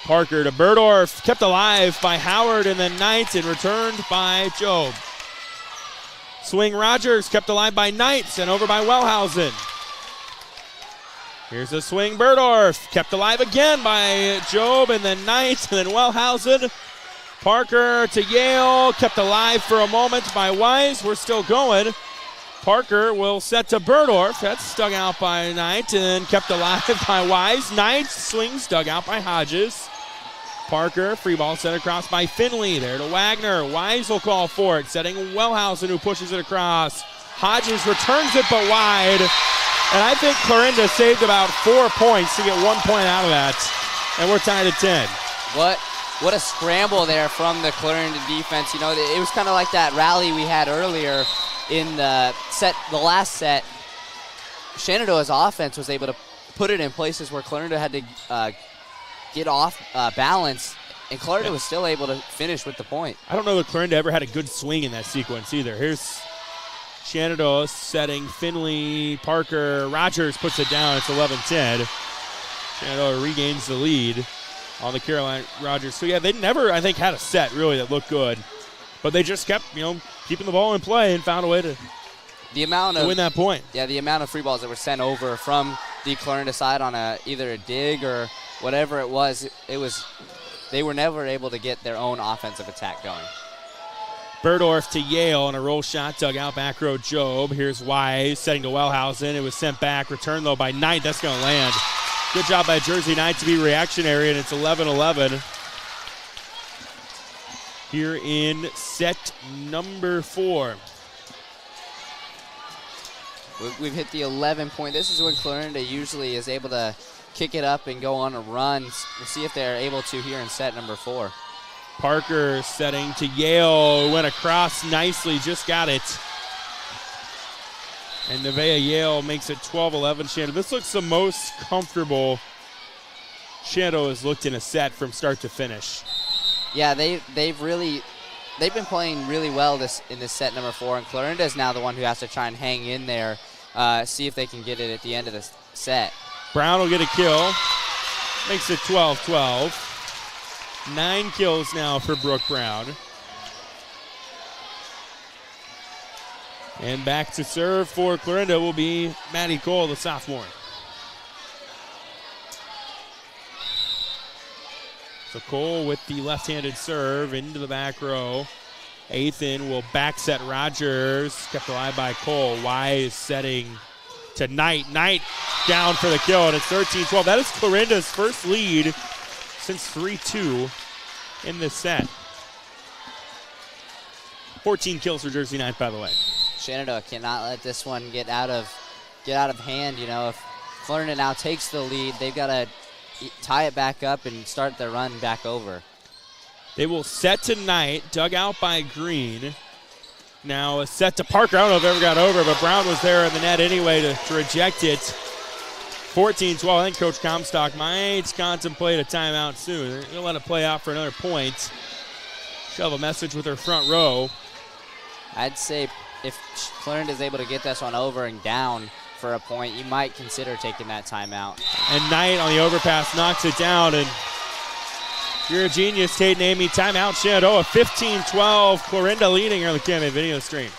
Parker to Berdorf, kept alive by Howard and then Knight and returned by Job. Swing Rogers, kept alive by Knight and over by Wellhausen. Here's a swing Berdorf, kept alive again by Job and then Knight and then Wellhausen. Parker to Yale, kept alive for a moment by Wise. We're still going. Parker will set to Berdorf. That's dug out by Knight and kept alive by Wise. Knight swings, dug out by Hodges. Parker, free ball set across by Finley. There to Wagner. Wise will call for it, setting Wellhausen who pushes it across. Hodges returns it but wide. And I think Clarinda saved about 4 points to get 1 point out of that. And we're tied at 10. What a scramble there from the Clarinda defense. You know, it was kind of like that rally we had earlier in the last set. Shenandoah's offense was able to put it in places where Clarinda had to get off balance, and Clarinda was still able to finish with the point. I don't know that Clarinda ever had a good swing in that sequence either. Here's Shenandoah setting Finley, Parker, Rogers puts it down. It's 11-10. Shenandoah regains the lead on the Caroline Rogers. So, yeah, they never, I think, had a set, really, that looked good. But they just kept, keeping the ball in play and found a way to win that point. Yeah, the amount of free balls that were sent over from the Clarinda side on either a dig or whatever it was, they were never able to get their own offensive attack going. Berdorf to Yale on a roll shot, dug out back row Job. Here's Wise setting to Wellhausen. It was sent back, returned, though, by Knight. That's going to land. Good job by Jersey Knight to be reactionary, and it's 11-11 here in set number 4. We've hit the 11 point. This is when Clarinda usually is able to kick it up and go on a run. We'll see if they're able to here in set number 4. Parker setting to Yale. Went across nicely, just got it. And Nevaeh Yale makes it 12-11. Shenandoah. This looks the most comfortable Shenandoah has looked in a set from start to finish. Yeah, they've been playing really well in this set number 4, and Clarinda is now the one who has to try and hang in there, see if they can get it at the end of the set. Brown will get a kill. Makes it 12-12. 9 kills now for Brooke Brown. And back to serve for Clarinda will be Maddie Cole, the sophomore. So Cole with the left-handed serve into the back row. Athan will back set Rogers. Kept alive by Cole. Wise setting to Knight. Knight down for the kill, and it's 13-12. That is Clarinda's first lead since 3-2 in this set. 14 kills for Jersey Knight, by the way. Shenandoah cannot let this one get out of hand. You know, if Clarinda now takes the lead, they've got to tie it back up and start their run back over. They will set to Knight, dug out by Green. Now a set to Parker. I don't know if it ever got over, but Brown was there in the net anyway to reject it. 14-12. I think Coach Comstock might contemplate a timeout soon. They're going to let it play out for another point. She'll have a message with her front row. I'd say if Clarinda is able to get this one over and down for a point, you might consider taking that timeout. And Knight on the overpass knocks it down, and you're a genius, Tate and Amy. Timeout, Shenandoah. 15-12. Clarinda leading here on the KMA video stream.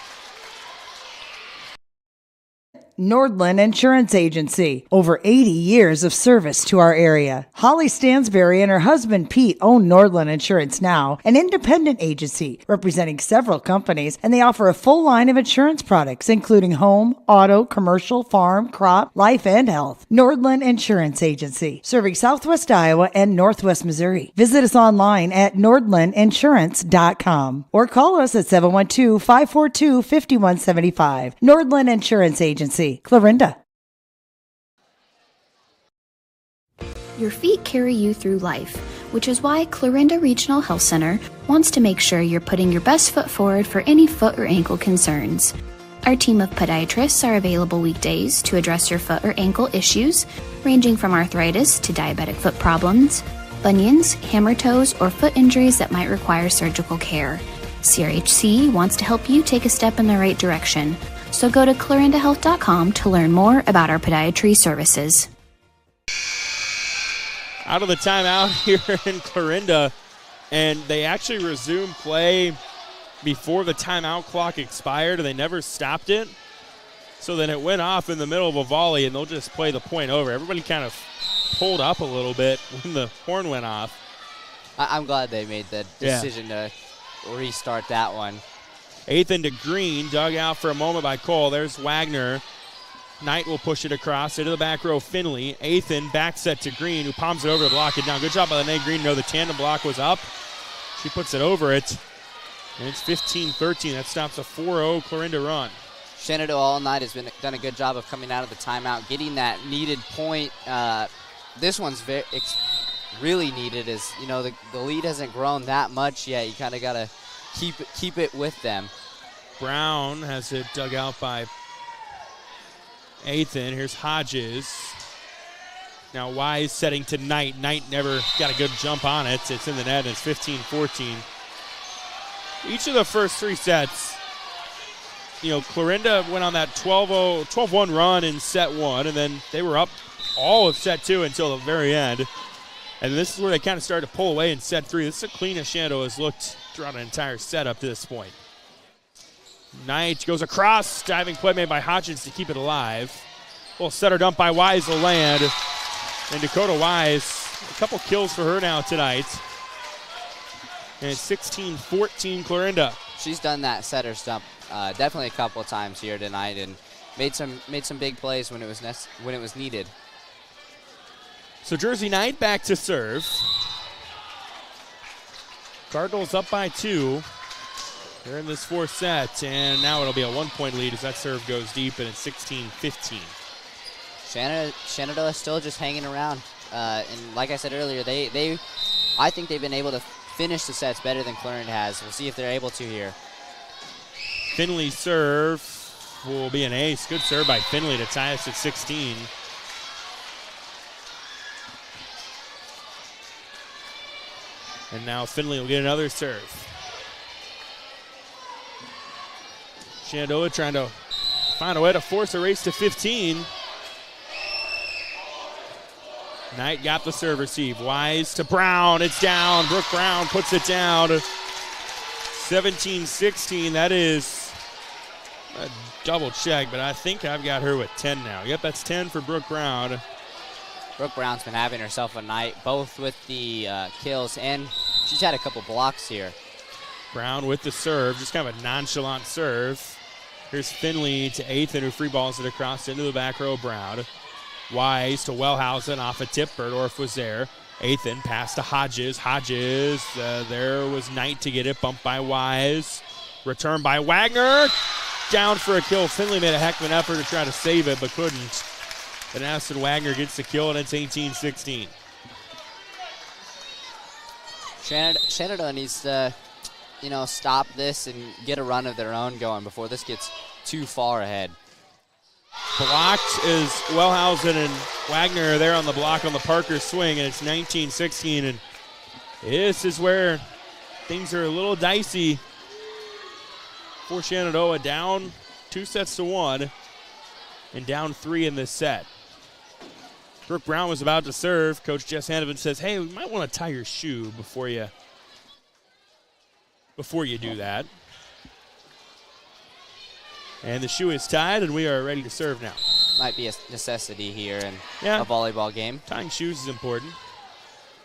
Nordland Insurance Agency. Over 80 years of service to our area. Holly Stansberry and her husband Pete own Nordland Insurance now, an independent agency representing several companies, and they offer a full line of insurance products, including home, auto, commercial, farm, crop, life, and health. Nordland Insurance Agency, serving Southwest Iowa and Northwest Missouri. Visit us online at nordlandinsurance.com or call us at 712-542-5175. Nordland Insurance Agency. Clarinda. Your feet carry you through life, which is why Clarinda Regional Health Center wants to make sure you're putting your best foot forward for any foot or ankle concerns. Our team of podiatrists are available weekdays to address your foot or ankle issues, ranging from arthritis to diabetic foot problems, bunions, hammer toes, or foot injuries that might require surgical care. CRHC wants to help you take a step in the right direction. So go to clarindahealth.com to learn more about our podiatry services. Out of the timeout here in Clarinda, and they actually resumed play before the timeout clock expired, and they never stopped it. So then it went off in the middle of a volley, and they'll just play the point over. Everybody kind of pulled up a little bit when the horn went off. I'm glad they made the decision to restart that one. Athan to Green, dug out for a moment by Cole. There's Wagner. Knight will push it across into the back row. Finley. Athan back set to Green, who palms it over to block it down. Good job by Lene Green. No, the tandem block was up. She puts it over it. And it's 15-13. That stops a 4-0 Clarinda run. Shenandoah all night has done a good job of coming out of the timeout, getting that needed point. This one's really needed. Is the lead hasn't grown that much yet. You kind of got to keep it with them. Brown has it dug out by Athan. Here's Hodges. Now Wise setting to Knight. Knight never got a good jump on it. It's in the net, and it's 15-14. Each of the first three sets, Clarinda went on that 12-1 run in set one, and then they were up all of set two until the very end. And this is where they kind of started to pull away in set three. This is the cleanest Shenandoah has looked throughout an entire set up to this point. Knight goes across. Diving play made by Hodgins to keep it alive. Well, setter dump by Wise will land. And Dakota Wise, a couple kills for her now tonight. And it's 16-14 Clarinda. She's done that setter dump definitely a couple of times here tonight and made some big plays when it was needed. So Jersey Knight back to serve. Cardinals up by 2. They're in this fourth set, and now it'll be a 1-point lead as that serve goes deep, and it's 16-15. Shenandoah still just hanging around. And like I said earlier, I think they've been able to finish the sets better than Clarinda has. We'll see if they're able to here. Finley serve will be an ace. Good serve by Finley to tie us at 16. And now Finley will get another serve. Shenandoah trying to find a way to force a race to 15. Knight got the serve receive. Wise to Brown. It's down. Brooke Brown puts it down. 17-16. That is a double check, but I think I've got her with 10 now. Yep, that's 10 for Brooke Brown. Brooke Brown's been having herself a night, both with the kills, and she's had a couple blocks here. Brown with the serve, just kind of a nonchalant serve. Here's Finley to Athan, who free balls it across into the back row. Brown. Wise to Wellhausen off a tip. Berdorf was there. Athan pass to Hodges. Hodges, there was Knight to get it. Bumped by Wise. Return by Wagner. Down for a kill. Finley made a heck of an effort to try to save it, but couldn't. But Aston Wagner gets the kill, and it's 18-16. Shenandoah needs to, stop this and get a run of their own going before this gets too far ahead. Blocked is Wellhausen, and Wagner are there on the block on the Parker swing, and it's 19-16. And this is where things are a little dicey for Shenandoah, down 2-1 and down 3 in this set. Brooke Brown was about to serve. Coach Jess Hanovan says, hey, we might want to tie your shoe before you do that. And the shoe is tied, and we are ready to serve now. Might be a necessity here in Yeah. a volleyball game. Tying shoes is important.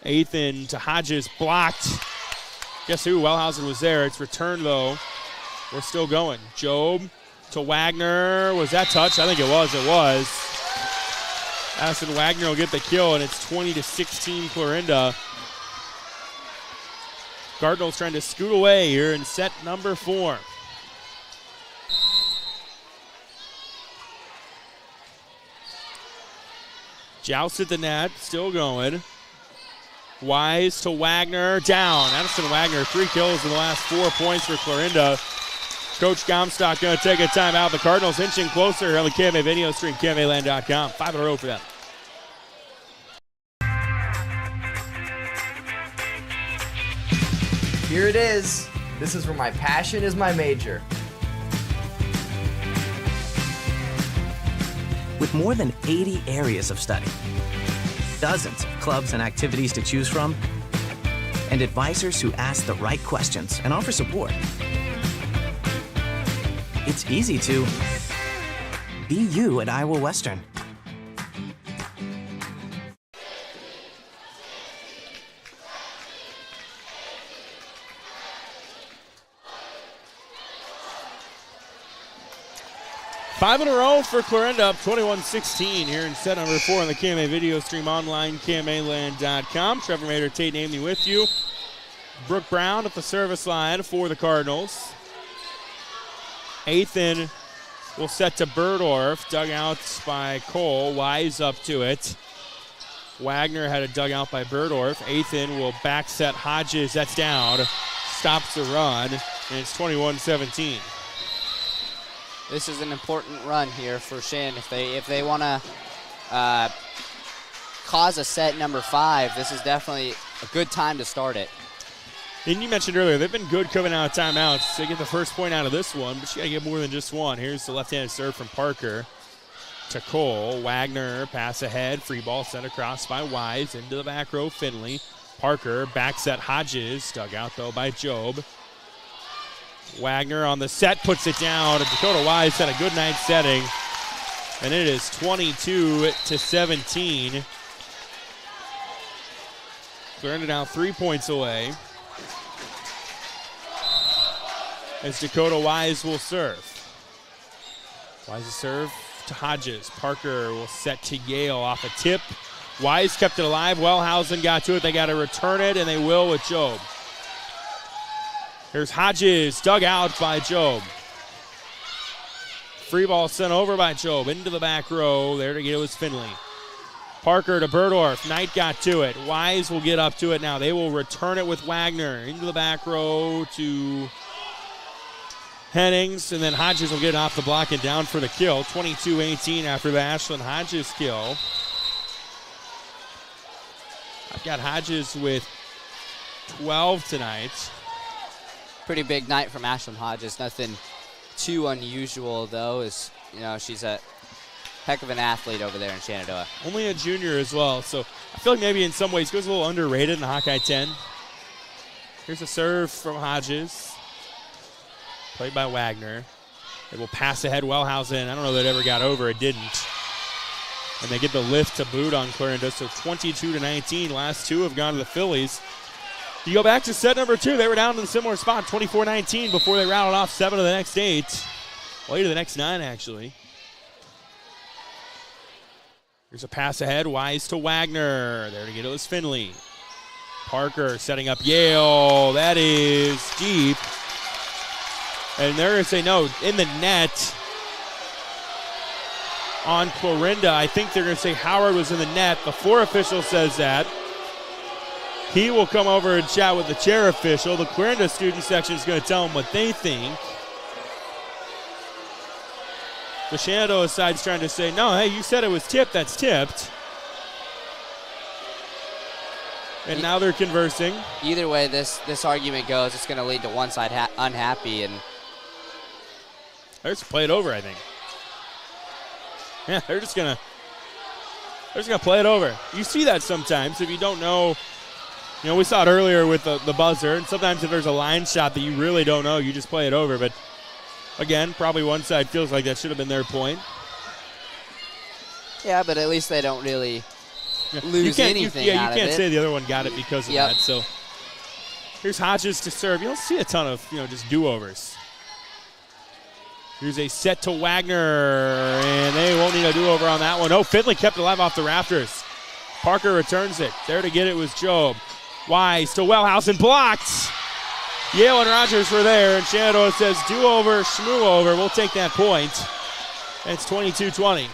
Athan to Hodges, blocked. Guess who? Wellhausen was there. It's returned, though. We're still going. Job to Wagner. Was that touch? I think it was. It was. Aston Wagner will get the kill, and it's 20-16 Clarinda. Cardinals trying to scoot away here in set number 4. Joust at the net, still going. Wise to Wagner, down. Addison Wagner, 3 kills in the last 4 points for Clarinda. Coach Comstock going to take a timeout. The Cardinals inching closer on the KMA video stream, KMAland.com. 5 in a row for them. Here it is. This is where my passion is my major. With more than 80 areas of study, dozens of clubs and activities to choose from, and advisors who ask the right questions and offer support, it's easy to be you at Iowa Western. Five in a row for Clarinda, up 21-16 here in set number 4 on the KMA video stream online, KMAland.com. Trevor Mater, Tate Namely with you. Brooke Brown at the service line for the Cardinals. Athan will set to Berdorf, dug out by Cole. Wise up to it. Wagner had a dug out by Berdorf. Athan will back set Hodges. That's down. Stops the run, and it's 21-17. This is an important run here for Shin. If they want to cause a set number 5, this is definitely a good time to start it. And you mentioned earlier, they've been good coming out of timeouts. They get the first point out of this one, but you got to get more than just one. Here's the left-handed serve from Parker to Cole. Wagner, pass ahead. Free ball sent across by Wise into the back row, Finley. Parker, back set Hodges. Dug out, though, by Job. Wagner on the set, puts it down. Dakota Wise had a good night setting. And it is 22-17. Clarinda now 3 points away. As Dakota Wise will serve. Wise's serve to Hodges. Parker will set to Yale off a tip. Wise kept it alive. Wellhausen got to it. They got to return it, and they will with Job. Here's Hodges, dug out by Job. Free ball sent over by Job into the back row. There to get it was Finley. Parker to Berdorf. Knight got to it. Wise will get up to it now. They will return it with Wagner into the back row to Hennings, and then Hodges will get off the block and down for the kill. 22-18 after the Ashlyn Hodges kill. I've got Hodges with 12 tonight. Pretty big night from Ashlyn Hodges. Nothing too unusual, though, as she's a heck of an athlete over there in Shenandoah. Only a junior as well, so I feel like maybe in some ways goes a little underrated in the Hawkeye 10. Here's a serve from Hodges. Played by Wagner. It will pass ahead Wellhausen. I don't know that it ever got over. It didn't. And they get the lift to boot on Clarinda, so 22-19. Last two have gone to the Phillies. You go back to set number 2. They were down to the similar spot, 24-19, before they rattled off 7 of the next 8. Well, 8 of the next 9, actually. Here's a pass ahead. Wise to Wagner. There to get it was Finley. Parker setting up Yale. That is deep. And they're going to say no, in the net on Clarinda. I think they're going to say Howard was in the net. The floor official says that. He will come over and chat with the chair official. The Clarinda student section is going to tell him what they think. The Shenandoah side's trying to say, no, hey, you said it was tipped. That's tipped. And now they're conversing. Either way this argument goes, it's going to lead to one side unhappy. And they're just play it over, I think. Yeah, they're just gonna play it over. You see that sometimes if you don't know. You know, we saw it earlier with the buzzer, and sometimes if there's a line shot that you really don't know, you just play it over. But again, probably one side feels like that should have been their point. Yeah, but at least they don't really lose anything out of it. You can't say the other one got it because of that. So here's Hodges to serve. You don't see a ton of, just do-overs. Here's a set to Wagner, and they won't need a do-over on that one. Oh, Finley kept it alive off the rafters. Parker returns it. There to get it was Job. Wise to Wellhausen, blocked. Yale and Rogers were there, and Shenandoah says do-over, schmoo-over. We'll take that point. And it's 22-20.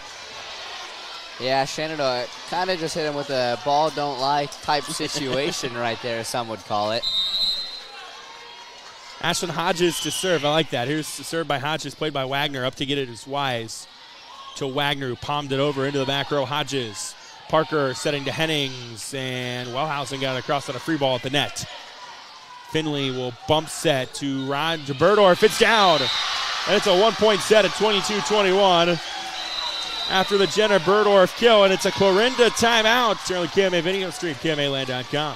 Yeah, Shenandoah kind of just hit him with a ball don't lie type situation right there, some would call it. Ashlyn Hodges to serve. I like that. Here's the serve by Hodges, played by Wagner. Up to get it is Wise to Wagner, who palmed it over into the back row. Hodges. Parker setting to Hennings, and Wellhausen got it across on a free ball at the net. Finley will bump set to Roger Burdorf. It's down. And it's a 1-point set at 22-21 after the Jenna Burdorf kill, and it's a Clarinda timeout. Certainly KMA Video Stream, KMAland.com.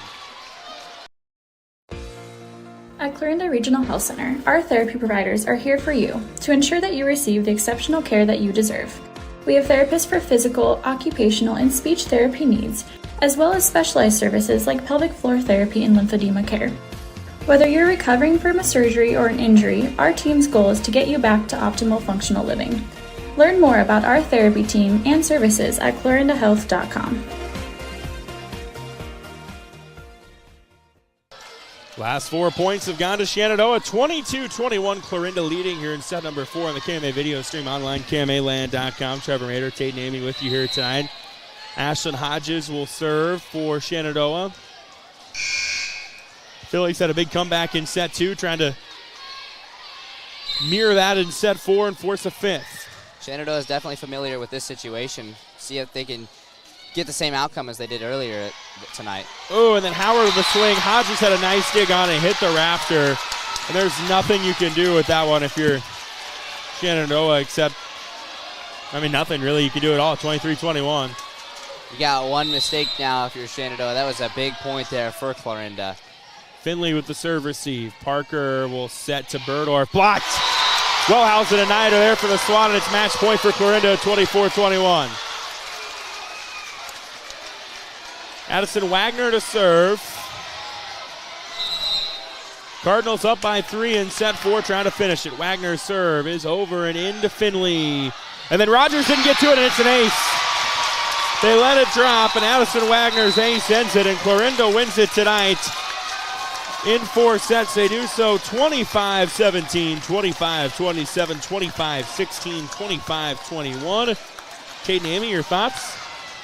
At Clarinda Regional Health Center, our therapy providers are here for you to ensure that you receive the exceptional care that you deserve. We have therapists for physical, occupational, and speech therapy needs, as well as specialized services like pelvic floor therapy and lymphedema care. Whether you're recovering from a surgery or an injury, our team's goal is to get you back to optimal functional living. Learn more about our therapy team and services at clarindahealth.com. Last 4 points have gone to Shenandoah. 22-21, Clarinda leading here in set number 4 on the KMA video stream online, KMAland.com. Trevor Mader, Tate and Amy with you here tonight. Ashlyn Hodges will serve for Shenandoah. Phillies had a big comeback in set 2, trying to mirror that in set 4 and force a 5th. Shenandoah is definitely familiar with this situation. See if they can get the same outcome as they did earlier tonight. Oh, and then Howard with the swing. Hodges had a nice dig on it, hit the rafter. And there's nothing you can do with that one if you're Shenandoah except, nothing really you can do at all. 23-21. You got one mistake now if you're Shenandoah. That was a big point there for Clarinda. Finley with the serve receive. Parker will set to Burdorf. Blocked. Wellhausen and Knight are there for the Swan, and it's match point for Clarinda, 24-21. Addison Wagner to serve. Cardinals up by 3 in set 4, trying to finish it. Wagner's serve is over and into Finley. And then Rogers didn't get to it, and it's an ace. They let it drop, and Addison Wagner's ace ends it, and Clarinda wins it tonight. In 4 sets, they do so 25-17, 25-27, 25-16, 25-21. Tate and Amy, your thoughts?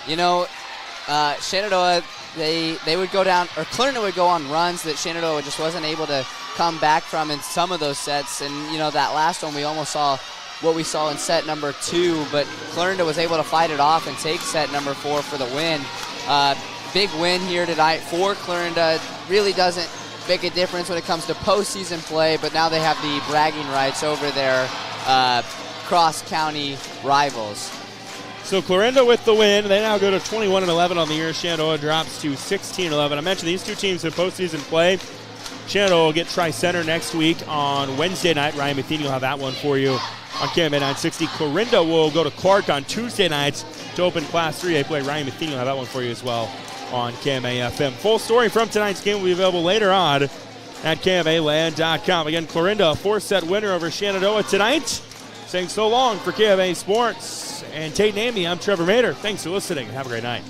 Shenandoah, they would go down, or Clarinda would go on runs that Shenandoah just wasn't able to come back from in some of those sets. And, that last one we almost saw what we saw in set number 2, but Clarinda was able to fight it off and take set number 4 for the win. Big win here tonight for Clarinda. Really doesn't make a difference when it comes to postseason play, but now they have the bragging rights over their cross-county rivals. So Clarinda with the win. They now go to 21-11 on the year. Shenandoah drops to 16-11. I mentioned these two teams in postseason play. Shenandoah will get Tri-Center next week on Wednesday night. Ryan Matheny will have that one for you on KMA 960. Clarinda will go to Clark on Tuesday nights to open Class 3. They play Ryan Matheny will have that one for you as well on KMA FM. Full story from tonight's game will be available later on at KMAland.com. Again, Clarinda, a 4-set winner over Shenandoah tonight. Saying so long for KMA Sports. And Tate and Amy, I'm Trevor Mader. Thanks for listening. Have a great night.